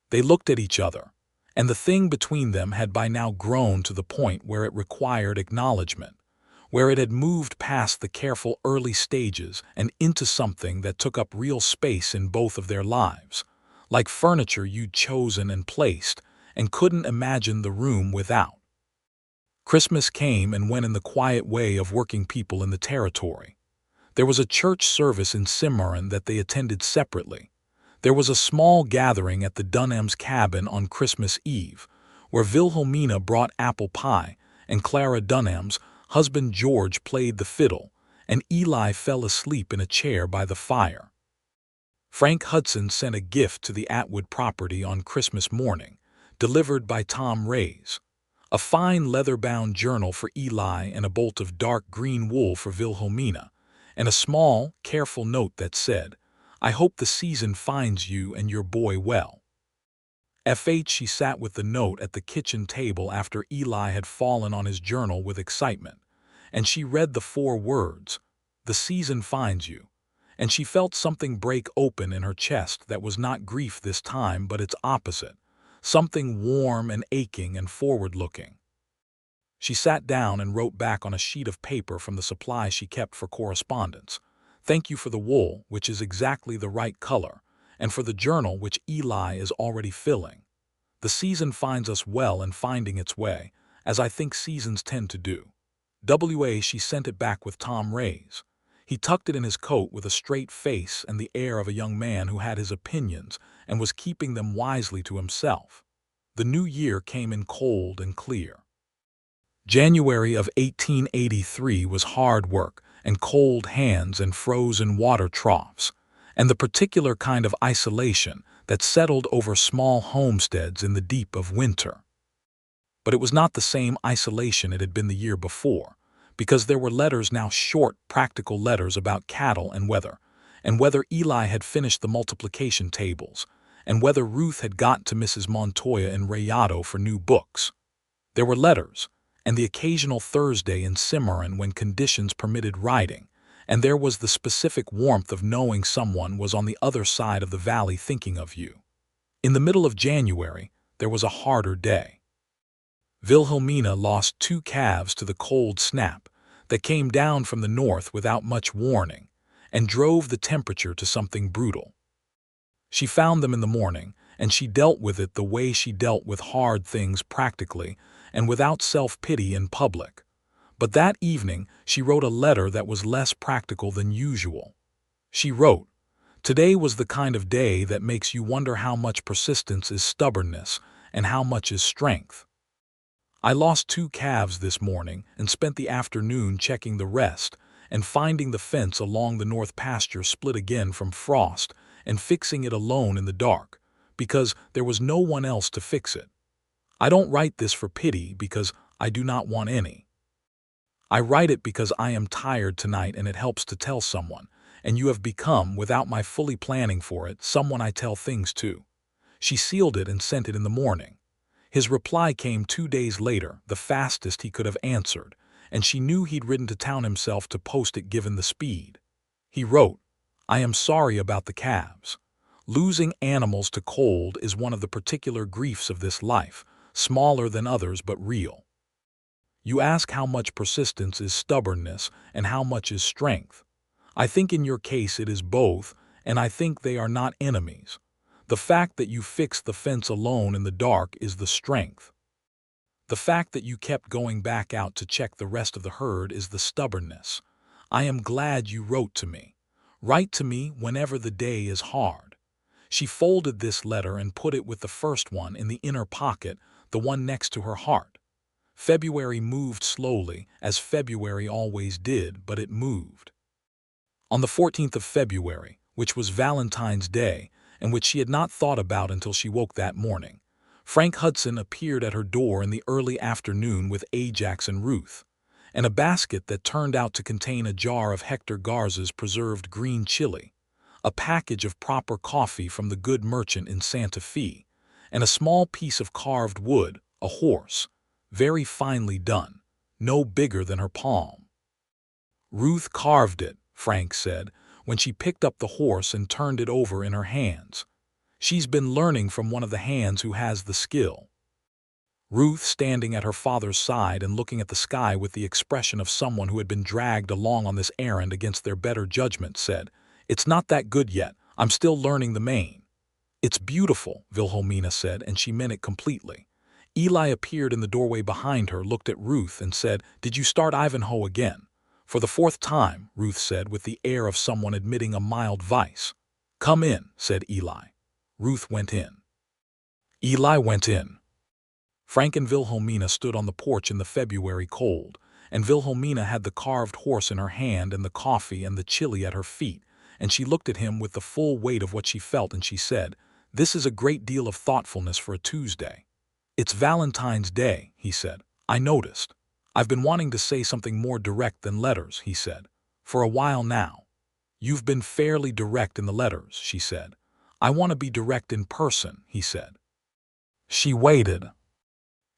They looked at each other, and the thing between them had by now grown to the point where it required acknowledgement, where it had moved past the careful early stages and into something that took up real space in both of their lives, like furniture you'd chosen and placed and couldn't imagine the room without. Christmas came and went in the quiet way of working people in the territory. There was a church service in Cimarron that they attended separately. There was a small gathering at the Dunham's cabin on Christmas Eve, where Wilhelmina brought apple pie, and Clara Dunham's husband George played the fiddle, and Eli fell asleep in a chair by the fire. Frank Hudson sent a gift to the Atwood property on Christmas morning, delivered by Tom Rays. A fine leather-bound journal for Eli and a bolt of dark green wool for Wilhelmina, and a small, careful note that said, "I hope the season finds you and your boy well." She sat with the note at the kitchen table after Eli had fallen on his journal with excitement, and she read the 4 words, "The season finds you," and she felt something break open in her chest that was not grief this time but its opposite, something warm and aching and forward-looking. She sat down and wrote back on a sheet of paper from the supply she kept for correspondence, "Thank you for the wool, which is exactly the right color, and for the journal which Eli is already filling. The season finds us well and finding its way, as I think seasons tend to do." She sent it back with Tom Rays. He tucked it in his coat with a straight face and the air of a young man who had his opinions and was keeping them wisely to himself. The new year came in cold and clear. January of 1883 was hard work and cold hands and frozen water troughs, and the particular kind of isolation that settled over small homesteads in the deep of winter. But it was not the same isolation it had been the year before, because there were letters now, short, practical letters about cattle and whether Eli had finished the multiplication tables, and whether Ruth had got to Mrs. Montoya in Rayado for new books. There were letters, and the occasional Thursday in Cimarron when conditions permitted riding, and there was the specific warmth of knowing someone was on the other side of the valley thinking of you. In the middle of January, there was a harder day. Wilhelmina lost 2 calves to the cold snap that came down from the north without much warning and drove the temperature to something brutal. She found them in the morning, and she dealt with it the way she dealt with hard things, practically and without self-pity in public. But that evening she wrote a letter that was less practical than usual. She wrote, "Today was the kind of day that makes you wonder how much persistence is stubbornness and how much is strength. I lost 2 calves this morning and spent the afternoon checking the rest and finding the fence along the north pasture split again from frost and fixing it alone in the dark, because there was no one else to fix it. I don't write this for pity because I do not want any. I write it because I am tired tonight and it helps to tell someone, and you have become, without my fully planning for it, someone I tell things to." She sealed it and sent it in the morning. His reply came 2 days later, the fastest he could have answered, and she knew he'd ridden to town himself to post it given the speed. He wrote, "I am sorry about the calves. Losing animals to cold is one of the particular griefs of this life, smaller than others but real. You ask how much persistence is stubbornness and how much is strength. I think in your case it is both, and I think they are not enemies. The fact that you fixed the fence alone in the dark is the strength. The fact that you kept going back out to check the rest of the herd is the stubbornness. I am glad you wrote to me. Write to me whenever the day is hard." She folded this letter and put it with the first one in the inner pocket, the one next to her heart. February moved slowly, as February always did, but it moved. On the 14th of February, which was Valentine's Day, and which she had not thought about until she woke that morning, Frank Hudson appeared at her door in the early afternoon with Ajax and Ruth, and a basket that turned out to contain a jar of Hector Garza's preserved green chili, a package of proper coffee from the good merchant in Santa Fe, and a small piece of carved wood, a horse, very finely done, no bigger than her palm. "Ruth carved it," Frank said, when she picked up the horse and turned it over in her hands. "She's been learning from one of the hands who has the skill." Ruth, standing at her father's side and looking at the sky with the expression of someone who had been dragged along on this errand against their better judgment, said, "It's not that good yet. I'm still learning the main." "It's beautiful," Wilhelmina said, and she meant it completely. Eli appeared in the doorway behind her, looked at Ruth, and said, "Did you start Ivanhoe again?" "For the fourth time," Ruth said with the air of someone admitting a mild vice. "Come in," said Eli. Ruth went in. Eli went in. Frank and Wilhelmina stood on the porch in the February cold, and Wilhelmina had the carved horse in her hand and the coffee and the chili at her feet, and she looked at him with the full weight of what she felt, and she said, "This is a great deal of thoughtfulness for a Tuesday." "It's Valentine's Day," he said. "I noticed. I've been wanting to say something more direct than letters," he said, "for a while now." "You've been fairly direct in the letters," she said. "I want to be direct in person," he said. She waited.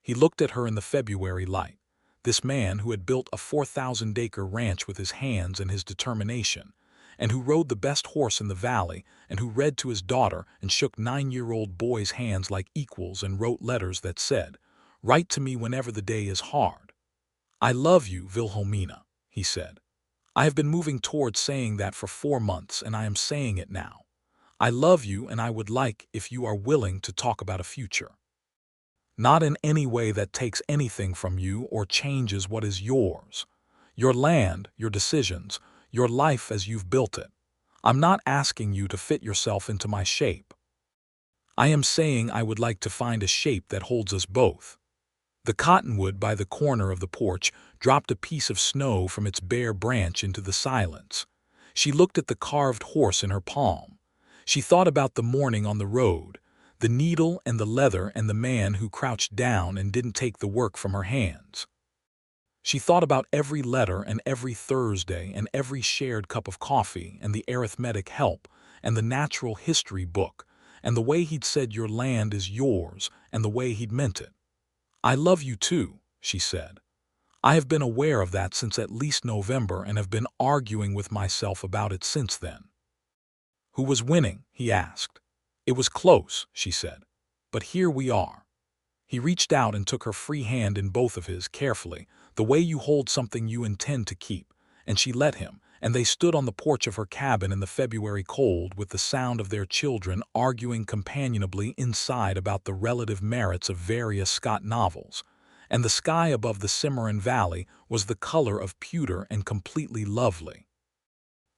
He looked at her in the February light, this man who had built a 4,000-acre ranch with his hands and his determination, and who rode the best horse in the valley, and who read to his daughter and shook 9-year-old boys' hands like equals and wrote letters that said, "Write to me whenever the day is hard." "I love you, Wilhelmina," he said. "I have been moving towards saying that for 4 months, and I am saying it now. I love you, and I would like, if you are willing, to talk about a future. Not in any way that takes anything from you or changes what is yours. Your land, your decisions, your life as you've built it. I'm not asking you to fit yourself into my shape. I am saying I would like to find a shape that holds us both." The cottonwood by the corner of the porch dropped a piece of snow from its bare branch into the silence. She looked at the carved horse in her palm. She thought about the morning on the road, the needle and the leather and the man who crouched down and didn't take the work from her hands. She thought about every letter and every Thursday and every shared cup of coffee and the arithmetic help and the natural history book and the way he'd said your land is yours and the way he'd meant it. "I love you too," she said. "I have been aware of that since at least November and have been arguing with myself about it since then." "Who was winning?" he asked. "It was close," she said. "But here we are." He reached out and took her free hand in both of his, carefully, the way you hold something you intend to keep, and she let him, and they stood on the porch of her cabin in the February cold with the sound of their children arguing companionably inside about the relative merits of various Scott novels, and the sky above the Cimarron Valley was the color of pewter and completely lovely.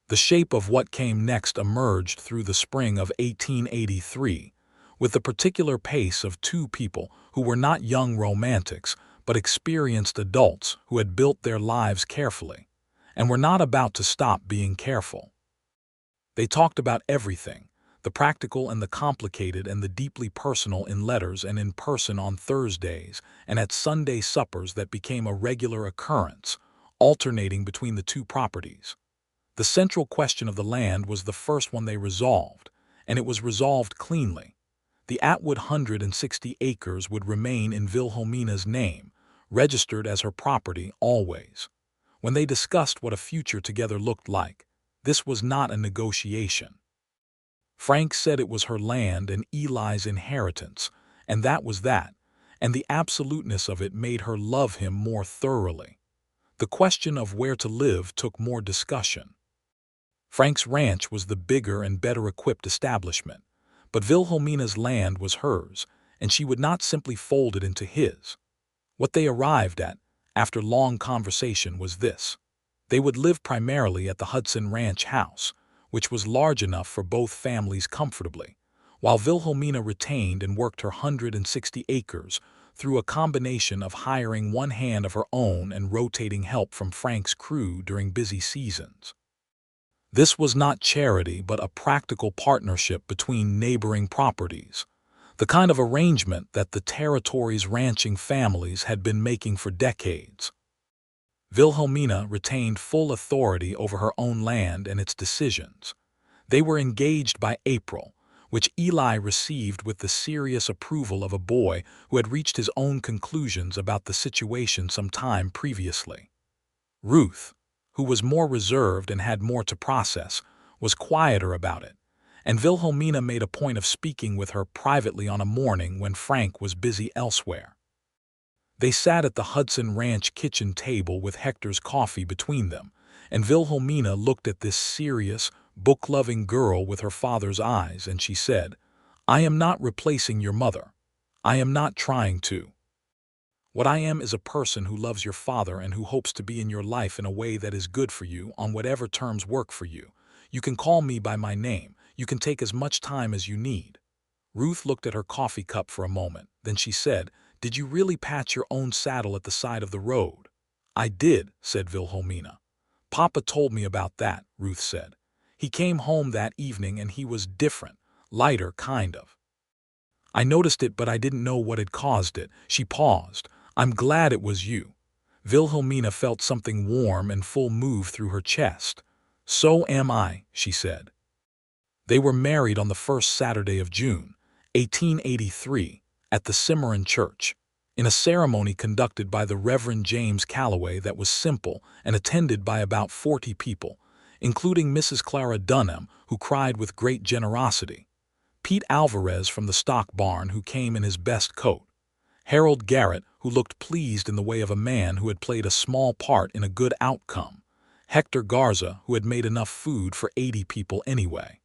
The shape of what came next emerged through the spring of 1883, with the particular pace of two people who were not young romantics, but experienced adults who had built their lives carefully, and were not about to stop being careful. They talked about everything, the practical and the complicated and the deeply personal, in letters and in person on Thursdays and at Sunday suppers that became a regular occurrence, alternating between the two properties. The central question of the land was the first one they resolved, and it was resolved cleanly. The Atwood 160 acres would remain in Wilhelmina's name, registered as her property always. When they discussed what a future together looked like, this was not a negotiation. Frank said it was her land and Eli's inheritance, and that was that, and the absoluteness of it made her love him more thoroughly. The question of where to live took more discussion. Frank's ranch was the bigger and better-equipped establishment, but Wilhelmina's land was hers, and she would not simply fold it into his. What they arrived at, after long conversation, was this. They would live primarily at the Hudson Ranch house, which was large enough for both families comfortably, while Wilhelmina retained and worked her 160 acres through a combination of hiring one hand of her own and rotating help from Frank's crew during busy seasons. This was not charity but a practical partnership between neighboring properties, the kind of arrangement that the territory's ranching families had been making for decades. Wilhelmina retained full authority over her own land and its decisions. They were engaged by April, which Eli received with the serious approval of a boy who had reached his own conclusions about the situation some time previously. Ruth, who was more reserved and had more to process, was quieter about it, and Wilhelmina made a point of speaking with her privately on a morning when Frank was busy elsewhere. They sat at the Hudson Ranch kitchen table with Hector's coffee between them, and Wilhelmina looked at this serious, book-loving girl with her father's eyes, and she said, "I am not replacing your mother. I am not trying to. What I am is a person who loves your father and who hopes to be in your life in a way that is good for you on whatever terms work for you. You can call me by my name. You can take as much time as you need." Ruth looked at her coffee cup for a moment. Then she said, "Did you really patch your own saddle at the side of the road?" "I did," said Wilhelmina. "Papa told me about that," Ruth said. "He came home that evening and he was different, lighter kind of. I noticed it, but I didn't know what had caused it." She paused. "I'm glad it was you." Wilhelmina felt something warm and full move through her chest. "So am I," she said. They were married on the first Saturday of June, 1883, at the Cimarron Church, in a ceremony conducted by the Reverend James Calloway that was simple and attended by about 40 people, including Mrs. Clara Dunham, who cried with great generosity, Pete Alvarez from the stock barn, who came in his best coat, Harold Garrett, who looked pleased in the way of a man who had played a small part in a good outcome, Hector Garza, who had made enough food for 80 people anyway,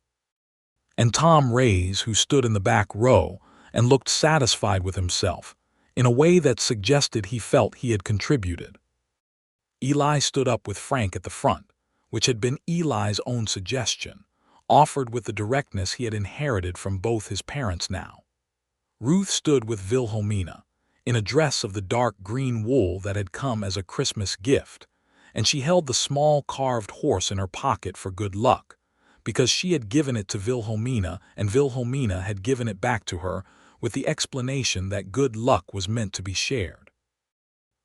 and Tom Reyes, who stood in the back row and looked satisfied with himself, in a way that suggested he felt he had contributed. Eli stood up with Frank at the front, which had been Eli's own suggestion, offered with the directness he had inherited from both his parents now. Ruth stood with Wilhelmina, in a dress of the dark green wool that had come as a Christmas gift, and she held the small carved horse in her pocket for good luck, because she had given it to Wilhelmina and Wilhelmina had given it back to her with the explanation that good luck was meant to be shared.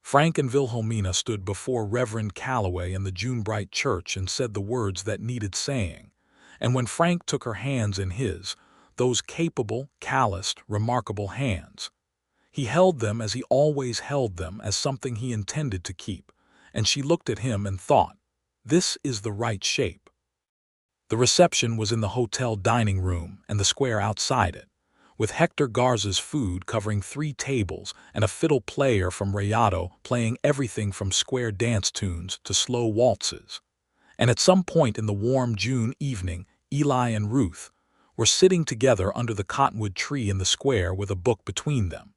Frank and Wilhelmina stood before Reverend Calloway in the June-bright church and said the words that needed saying, and when Frank took her hands in his, those capable, calloused, remarkable hands, he held them as he always held them, as something he intended to keep, and she looked at him and thought, "This is the right shape." The reception was in the hotel dining room and the square outside it, with Hector Garza's food covering 3 tables and a fiddle player from Rayado playing everything from square dance tunes to slow waltzes. And at some point in the warm June evening, Eli and Ruth were sitting together under the cottonwood tree in the square with a book between them,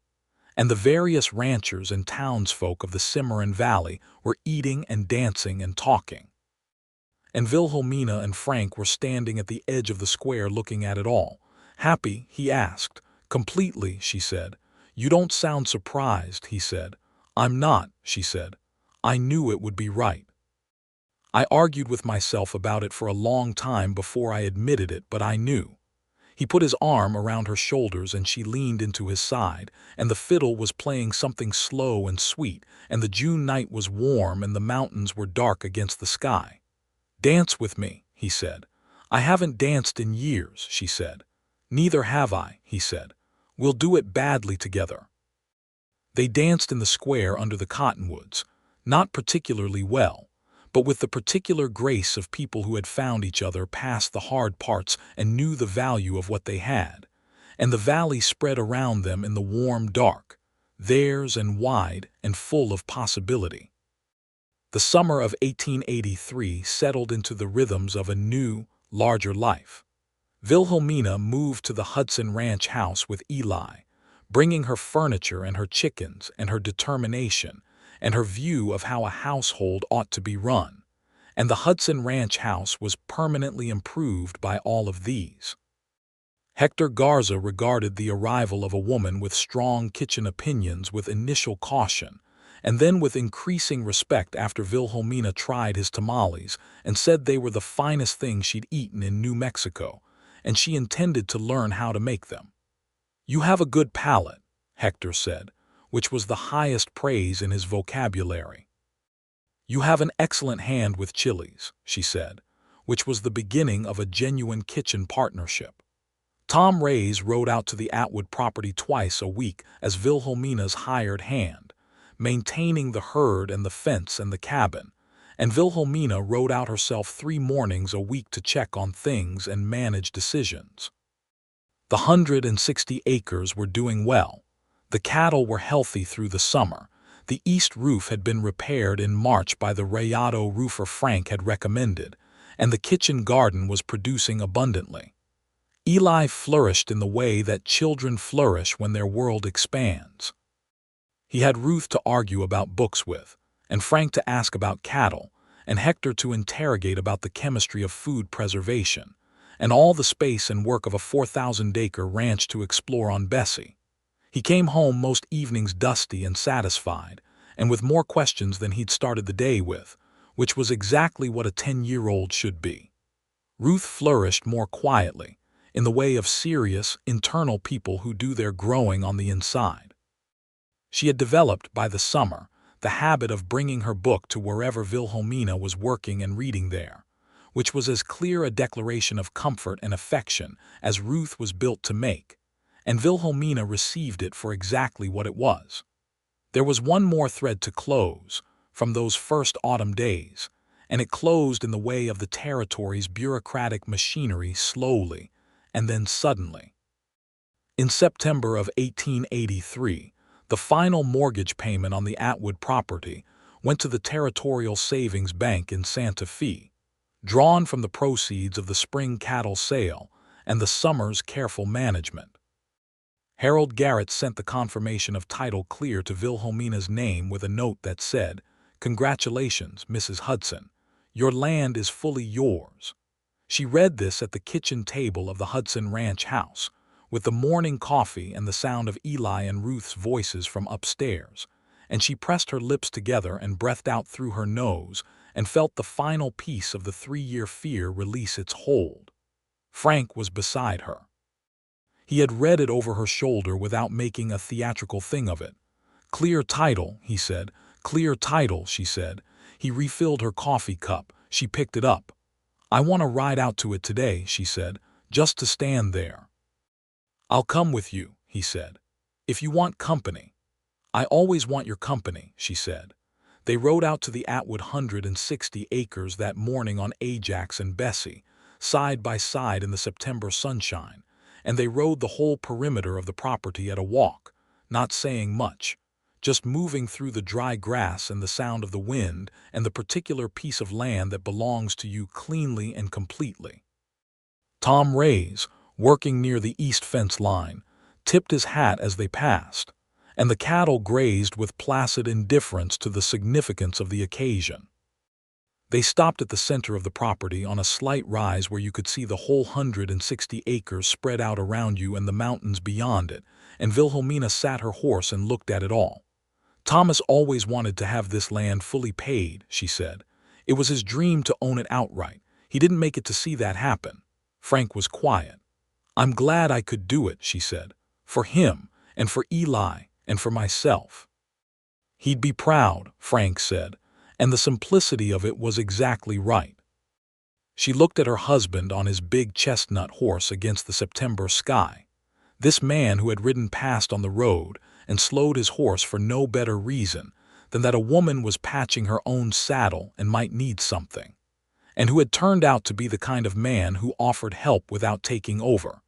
and the various ranchers and townsfolk of the Cimarron Valley were eating and dancing and talking. And Wilhelmina and Frank were standing at the edge of the square looking at it all. "Happy?" he asked. "Completely," she said. "You don't sound surprised," he said. "I'm not," she said. "I knew it would be right. I argued with myself about it for a long time before I admitted it, but I knew." He put his arm around her shoulders and she leaned into his side, and the fiddle was playing something slow and sweet, and the June night was warm and the mountains were dark against the sky. "Dance with me," he said. "I haven't danced in years," she said. "Neither have I," he said. "We'll do it badly together." They danced in the square under the cottonwoods, not particularly well, but with the particular grace of people who had found each other past the hard parts and knew the value of what they had, and the valley spread around them in the warm dark, theirs and wide and full of possibility. The summer of 1883 settled into the rhythms of a new, larger life. Wilhelmina moved to the Hudson Ranch house with Eli, bringing her furniture and her chickens and her determination and her view of how a household ought to be run, and the Hudson Ranch house was permanently improved by all of these. Hector Garza regarded the arrival of a woman with strong kitchen opinions with initial caution, and then with increasing respect after Wilhelmina tried his tamales and said they were the finest thing she'd eaten in New Mexico, and she intended to learn how to make them. "You have a good palate," Hector said, which was the highest praise in his vocabulary. "You have an excellent hand with chilies," she said, which was the beginning of a genuine kitchen partnership. Tom Reyes rode out to the Atwood property twice a week as Wilhelmina's hired hand, maintaining the herd and the fence and the cabin, and Wilhelmina rode out herself 3 mornings a week to check on things and manage decisions. The 160 acres were doing well. The cattle were healthy through the summer. The east roof had been repaired in March by the Rayado roofer Frank had recommended, and the kitchen garden was producing abundantly. Eli flourished in the way that children flourish when their world expands. He had Ruth to argue about books with, and Frank to ask about cattle, and Hector to interrogate about the chemistry of food preservation, and all the space and work of a 4,000-acre ranch to explore on Bessie. He came home most evenings dusty and satisfied, and with more questions than he'd started the day with, which was exactly what a 10-year-old should be. Ruth flourished more quietly, in the way of serious, internal people who do their growing on the inside. She had developed, by the summer, the habit of bringing her book to wherever Wilhelmina was working and reading there, which was as clear a declaration of comfort and affection as Ruth was built to make, and Wilhelmina received it for exactly what it was. There was one more thread to close, from those first autumn days, and it closed in the way of the territory's bureaucratic machinery slowly, and then suddenly. In September of 1883, the final mortgage payment on the Atwood property went to the Territorial Savings Bank in Santa Fe, drawn from the proceeds of the spring cattle sale and the summer's careful management. Harold Garrett sent the confirmation of title clear to Wilhelmina's name with a note that said, "Congratulations, Mrs. Hudson. Your land is fully yours." She read this at the kitchen table of the Hudson Ranch house, with the morning coffee and the sound of Eli and Ruth's voices from upstairs, and she pressed her lips together and breathed out through her nose and felt the final piece of the 3-year fear release its hold. Frank was beside her. He had read it over her shoulder without making a theatrical thing of it. "Clear title," he said. "Clear title," she said. He refilled her coffee cup. She picked it up. "I want to ride out to it today," she said, "just to stand there." "I'll come with you," he said, "if you want company." "I always want your company," she said. They rode out to the Atwood 160 acres that morning on Ajax and Bessie, side by side in the September sunshine, and they rode the whole perimeter of the property at a walk, not saying much, just moving through the dry grass and the sound of the wind and the particular piece of land that belongs to you cleanly and completely. Tom Rays, working near the east fence line, tipped his hat as they passed, and the cattle grazed with placid indifference to the significance of the occasion. They stopped at the center of the property on a slight rise where you could see the whole 160 acres spread out around you and the mountains beyond it, and Wilhelmina sat her horse and looked at it all. "Thomas always wanted to have this land fully paid," she said. "It was his dream to own it outright. He didn't make it to see that happen." Frank was quiet. "I'm glad I could do it," she said, "for him, and for Eli, and for myself." "He'd be proud," Frank said, and the simplicity of it was exactly right. She looked at her husband on his big chestnut horse against the September sky, this man who had ridden past on the road and slowed his horse for no better reason than that a woman was patching her own saddle and might need something, and who had turned out to be the kind of man who offered help without taking over,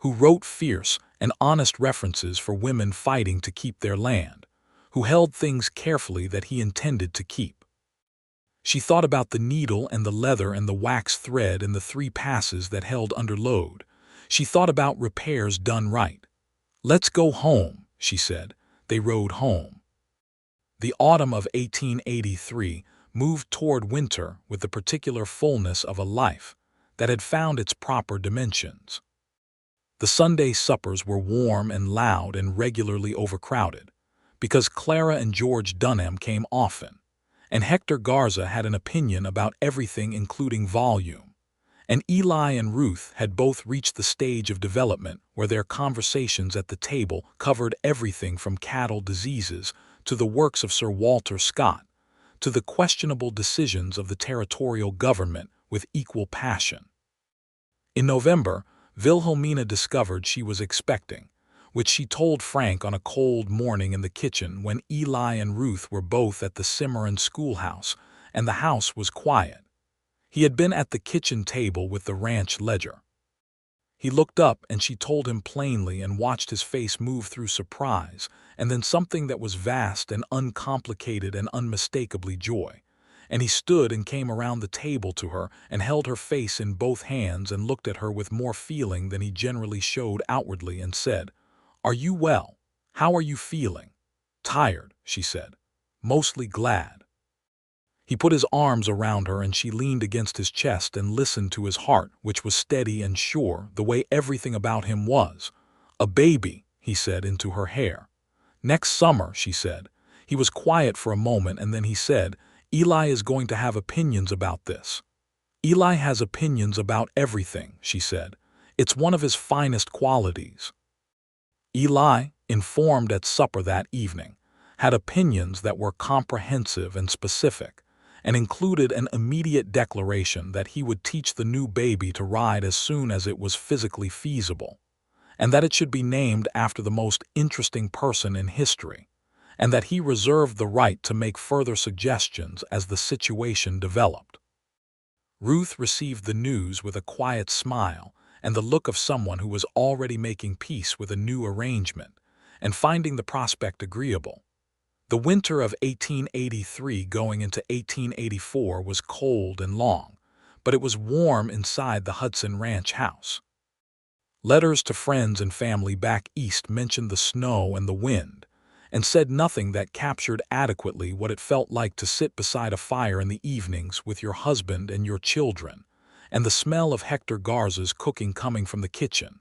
who wrote fierce and honest references for women fighting to keep their land, who held things carefully that he intended to keep. She thought about the needle and the leather and the wax thread and the 3 passes that held under load. She thought about repairs done right. "Let's go home," she said. They rode home. The autumn of 1883 moved toward winter with the particular fullness of a life that had found its proper dimensions. The Sunday suppers were warm and loud and regularly overcrowded, because Clara and George Dunham came often, and Hector Garza had an opinion about everything including volume, and Eli and Ruth had both reached the stage of development where their conversations at the table covered everything from cattle diseases to the works of Sir Walter Scott, to the questionable decisions of the territorial government with equal passion. In November, Wilhelmina discovered she was expecting, which she told Frank on a cold morning in the kitchen when Eli and Ruth were both at the Cimarron schoolhouse and the house was quiet. He had been at the kitchen table with the ranch ledger. He looked up and she told him plainly and watched his face move through surprise and then something that was vast and uncomplicated and unmistakably joy. And he stood and came around the table to her and held her face in both hands and looked at her with more feeling than he generally showed outwardly and said, "Are you well? How are you feeling?" Tired, she said. Mostly glad. He put his arms around her and she leaned against his chest and listened to his heart, which was steady and sure, the way everything about him was. A baby, he said into her hair. Next summer, she said. He was quiet for a moment and then he said, Eli is going to have opinions about this. Eli has opinions about everything, she said. It's one of his finest qualities. Eli, informed at supper that evening, had opinions that were comprehensive and specific, and included an immediate declaration that he would teach the new baby to ride as soon as it was physically feasible, and that it should be named after the most interesting person in history, and that he reserved the right to make further suggestions as the situation developed. Ruth received the news with a quiet smile and the look of someone who was already making peace with a new arrangement and finding the prospect agreeable. The winter of 1883 going into 1884 was cold and long, but it was warm inside the Hudson Ranch house. Letters to friends and family back east mentioned the snow and the wind, and said nothing that captured adequately what it felt like to sit beside a fire in the evenings with your husband and your children, and the smell of Hector Garza's cooking coming from the kitchen,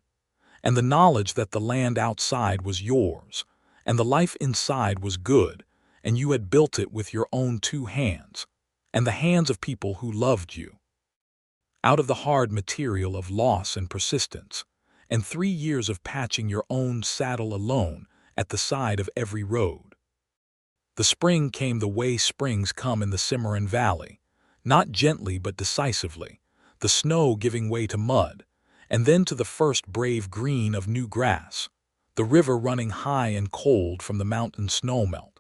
and the knowledge that the land outside was yours, and the life inside was good, and you had built it with your own 2 hands, and the hands of people who loved you. Out of the hard material of loss and persistence, and 3 years of patching your own saddle alone at the side of every road. The spring came the way springs come in the Cimarron Valley, not gently but decisively, the snow giving way to mud, and then to the first brave green of new grass, the river running high and cold from the mountain snowmelt,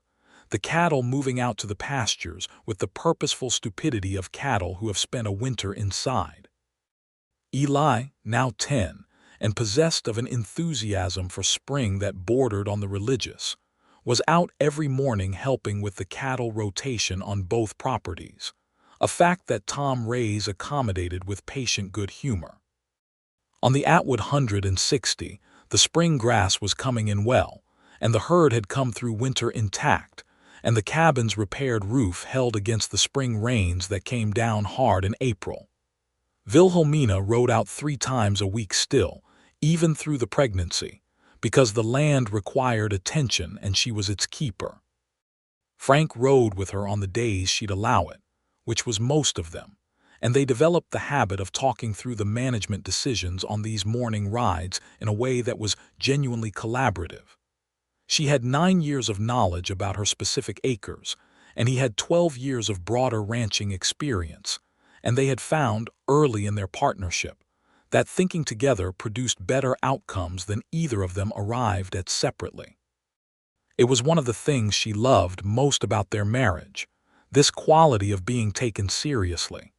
the cattle moving out to the pastures with the purposeful stupidity of cattle who have spent a winter inside. Eli, now 10, and possessed of an enthusiasm for spring that bordered on the religious, was out every morning helping with the cattle rotation on both properties, a fact that Tom Rays accommodated with patient good humor. On the Atwood 160, the spring grass was coming in well, and the herd had come through winter intact, and the cabin's repaired roof held against the spring rains that came down hard in April. Wilhelmina rode out 3 times a week still, even through the pregnancy, because the land required attention and she was its keeper. Frank rode with her on the days she'd allow it, which was most of them, and they developed the habit of talking through the management decisions on these morning rides in a way that was genuinely collaborative. She had 9 years of knowledge about her specific acres, and he had 12 years of broader ranching experience, and they had found, early in their partnership, that thinking together produced better outcomes than either of them arrived at separately. It was one of the things she loved most about their marriage, this quality of being taken seriously.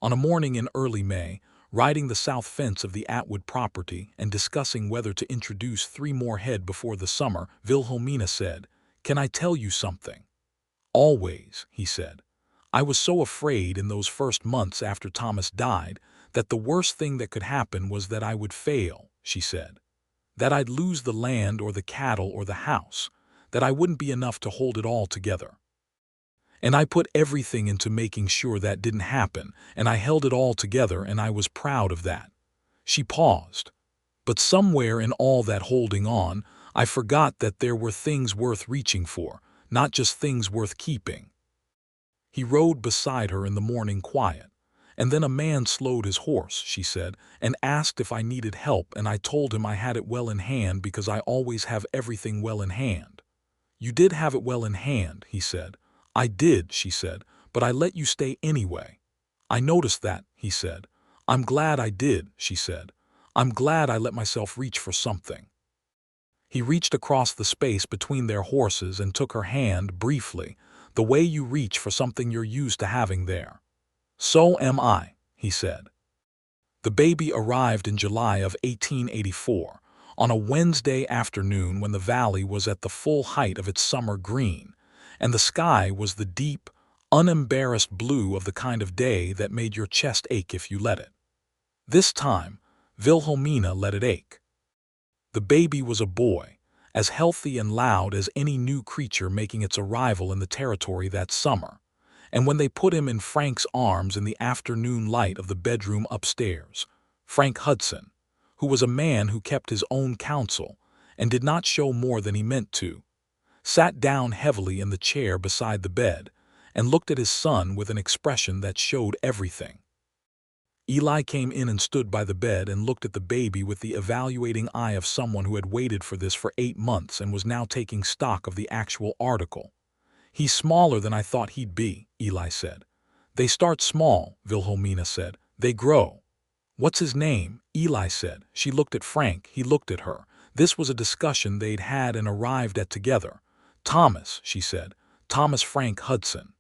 On a morning in early May, riding the south fence of the Atwood property and discussing whether to introduce 3 more head before the summer, Wilhelmina said, "Can I tell you something?" "Always," he said. "I was so afraid in those first months after Thomas died that the worst thing that could happen was that I would fail," she said. "That I'd lose the land or the cattle or the house, that I wouldn't be enough to hold it all together. And I put everything into making sure that didn't happen, and I held it all together, and I was proud of that." She paused. "But somewhere in all that holding on, I forgot that there were things worth reaching for, not just things worth keeping." He rode beside her in the morning quiet. "And then a man slowed his horse," she said, "and asked if I needed help, and I told him I had it well in hand because I always have everything well in hand." "You did have it well in hand," he said. "I did," she said, "but I let you stay anyway." "I noticed that," he said. "I'm glad I did," she said. "I'm glad I let myself reach for something." He reached across the space between their horses and took her hand briefly, the way you reach for something you're used to having there. "So am I," he said. The baby arrived in July of 1884, on a Wednesday afternoon when the valley was at the full height of its summer green, and the sky was the deep, unembarrassed blue of the kind of day that made your chest ache if you let it. This time, Wilhelmina let it ache. The baby was a boy, as healthy and loud as any new creature making its arrival in the territory that summer. And when they put him in Frank's arms in the afternoon light of the bedroom upstairs, Frank Hudson, who was a man who kept his own counsel and did not show more than he meant to, sat down heavily in the chair beside the bed and looked at his son with an expression that showed everything. Eli came in and stood by the bed and looked at the baby with the evaluating eye of someone who had waited for this for 8 months and was now taking stock of the actual article. "He's smaller than I thought he'd be," Eli said. "They start small," Wilhelmina said. "They grow." "What's his name?" Eli said. She looked at Frank, he looked at her. This was a discussion they'd had and arrived at together. "Thomas," she said. "Thomas Frank Hudson."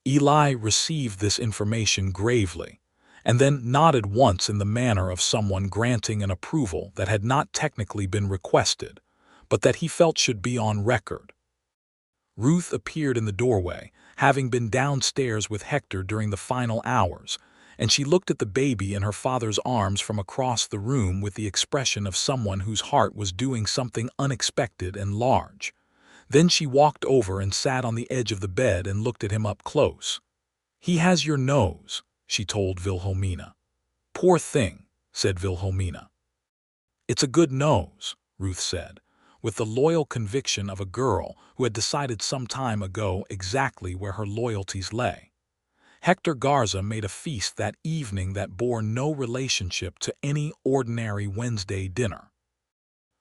Eli received this information gravely, and then nodded once in the manner of someone granting an approval that had not technically been requested, but that he felt should be on record. Ruth appeared in the doorway, having been downstairs with Hector during the final hours, and she looked at the baby in her father's arms from across the room with the expression of someone whose heart was doing something unexpected and large. Then she walked over and sat on the edge of the bed and looked at him up close. "He has your nose," she told Wilhelmina. "Poor thing," said Wilhelmina. "It's a good nose," Ruth said, with the loyal conviction of a girl who had decided some time ago exactly where her loyalties lay. Hector Garza made a feast that evening that bore no relationship to any ordinary Wednesday dinner.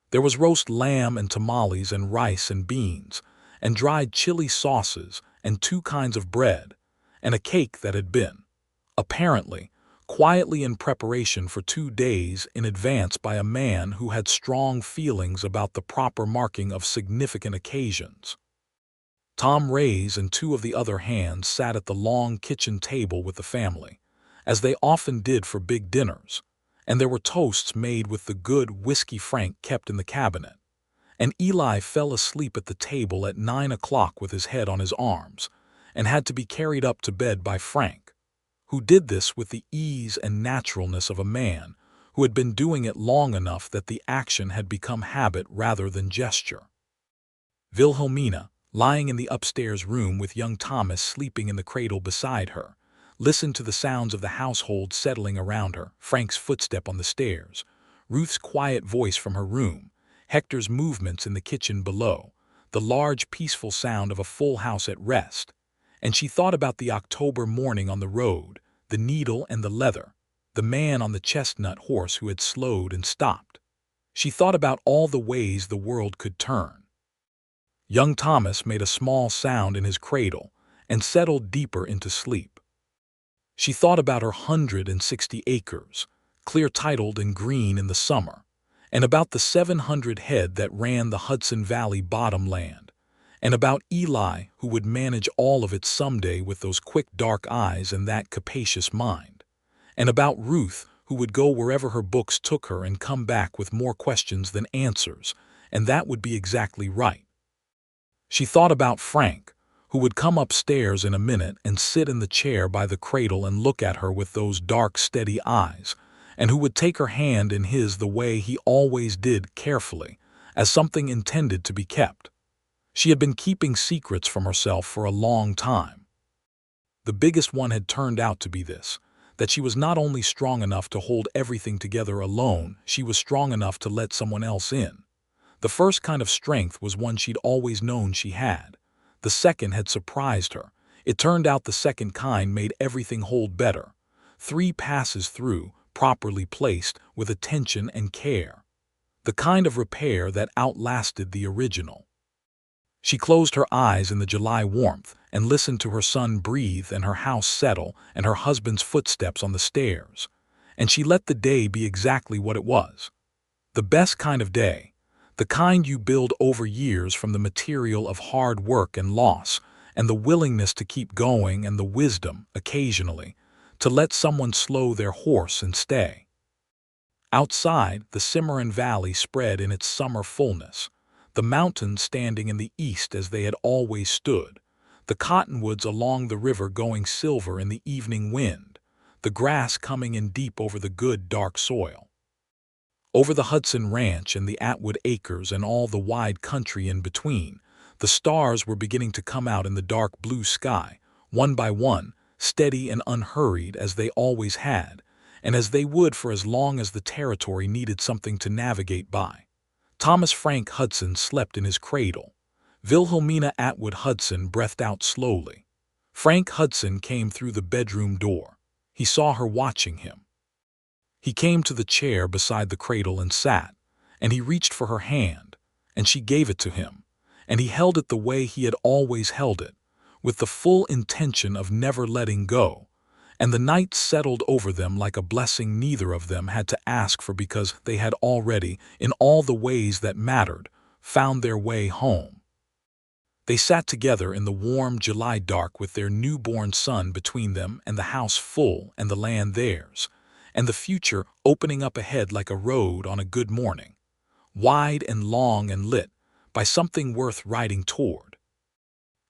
There was roast lamb and tamales and rice and beans, and dried chili sauces and 2 kinds of bread, and a cake that had been, apparently, quietly in preparation for 2 days in advance by a man who had strong feelings about the proper marking of significant occasions. Tom Rays and 2 of the other hands sat at the long kitchen table with the family, as they often did for big dinners, and there were toasts made with the good whiskey Frank kept in the cabinet. And Eli fell asleep at the table at 9 o'clock with his head on his arms, and had to be carried up to bed by Frank, who did this with the ease and naturalness of a man who had been doing it long enough that the action had become habit rather than gesture. Wilhelmina, lying in the upstairs room with young Thomas sleeping in the cradle beside her, listened to the sounds of the household settling around her, Frank's footstep on the stairs, Ruth's quiet voice from her room, Hector's movements in the kitchen below, the large peaceful sound of a full house at rest, and she thought about the October morning on the road, the needle and the leather, the man on the chestnut horse who had slowed and stopped. She thought about all the ways the world could turn. Young Thomas made a small sound in his cradle and settled deeper into sleep. She thought about her 160 acres, clear-titled and green in the summer, and about the 700 head that ran the Hudson Valley bottomland, and about Eli who would manage all of it someday with those quick dark eyes and that capacious mind, and about Ruth who would go wherever her books took her and come back with more questions than answers, and that would be exactly right. She thought about Frank, who would come upstairs in a minute and sit in the chair by the cradle and look at her with those dark, steady eyes, and who would take her hand in his the way he always did, carefully, as something intended to be kept. She had been keeping secrets from herself for a long time. The biggest one had turned out to be this, that she was not only strong enough to hold everything together alone, she was strong enough to let someone else in. The first kind of strength was one she'd always known she had. The second had surprised her. It turned out the second kind made everything hold better. 3 passes through, properly placed, with attention and care. The kind of repair that outlasted the original. She closed her eyes in the July warmth and listened to her son breathe and her house settle and her husband's footsteps on the stairs. And she let the day be exactly what it was. The best kind of day. The kind you build over years from the material of hard work and loss, and the willingness to keep going and the wisdom, occasionally, to let someone slow their horse and stay. Outside, the Cimarron Valley spread in its summer fullness, the mountains standing in the east as they had always stood, the cottonwoods along the river going silver in the evening wind, the grass coming in deep over the good dark soil. Over the Hudson Ranch and the Atwood Acres and all the wide country in between, the stars were beginning to come out in the dark blue sky, one by one, steady and unhurried as they always had, and as they would for as long as the territory needed something to navigate by. Thomas Frank Hudson slept in his cradle. Wilhelmina Atwood Hudson breathed out slowly. Frank Hudson came through the bedroom door. He saw her watching him. He came to the chair beside the cradle and sat, and he reached for her hand, and she gave it to him, and he held it the way he had always held it, with the full intention of never letting go, and the night settled over them like a blessing neither of them had to ask for because they had already, in all the ways that mattered, found their way home. They sat together in the warm July dark with their newborn son between them and the house full and the land theirs, and the future opening up ahead like a road on a good morning, wide and long and lit by something worth riding toward.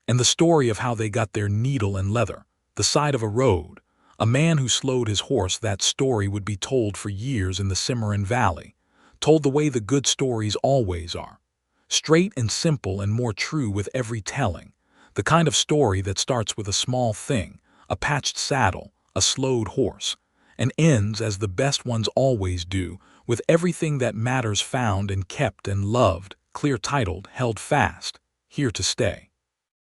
And the story of how they got their needle and leather, the side of a road, a man who slowed his horse, that story would be told for years in the Cimarron Valley, told the way the good stories always are, straight and simple and more true with every telling, the kind of story that starts with a small thing, a patched saddle, a slowed horse, and ends, as the best ones always do, with everything that matters found and kept and loved, clear-titled, held fast, here to stay.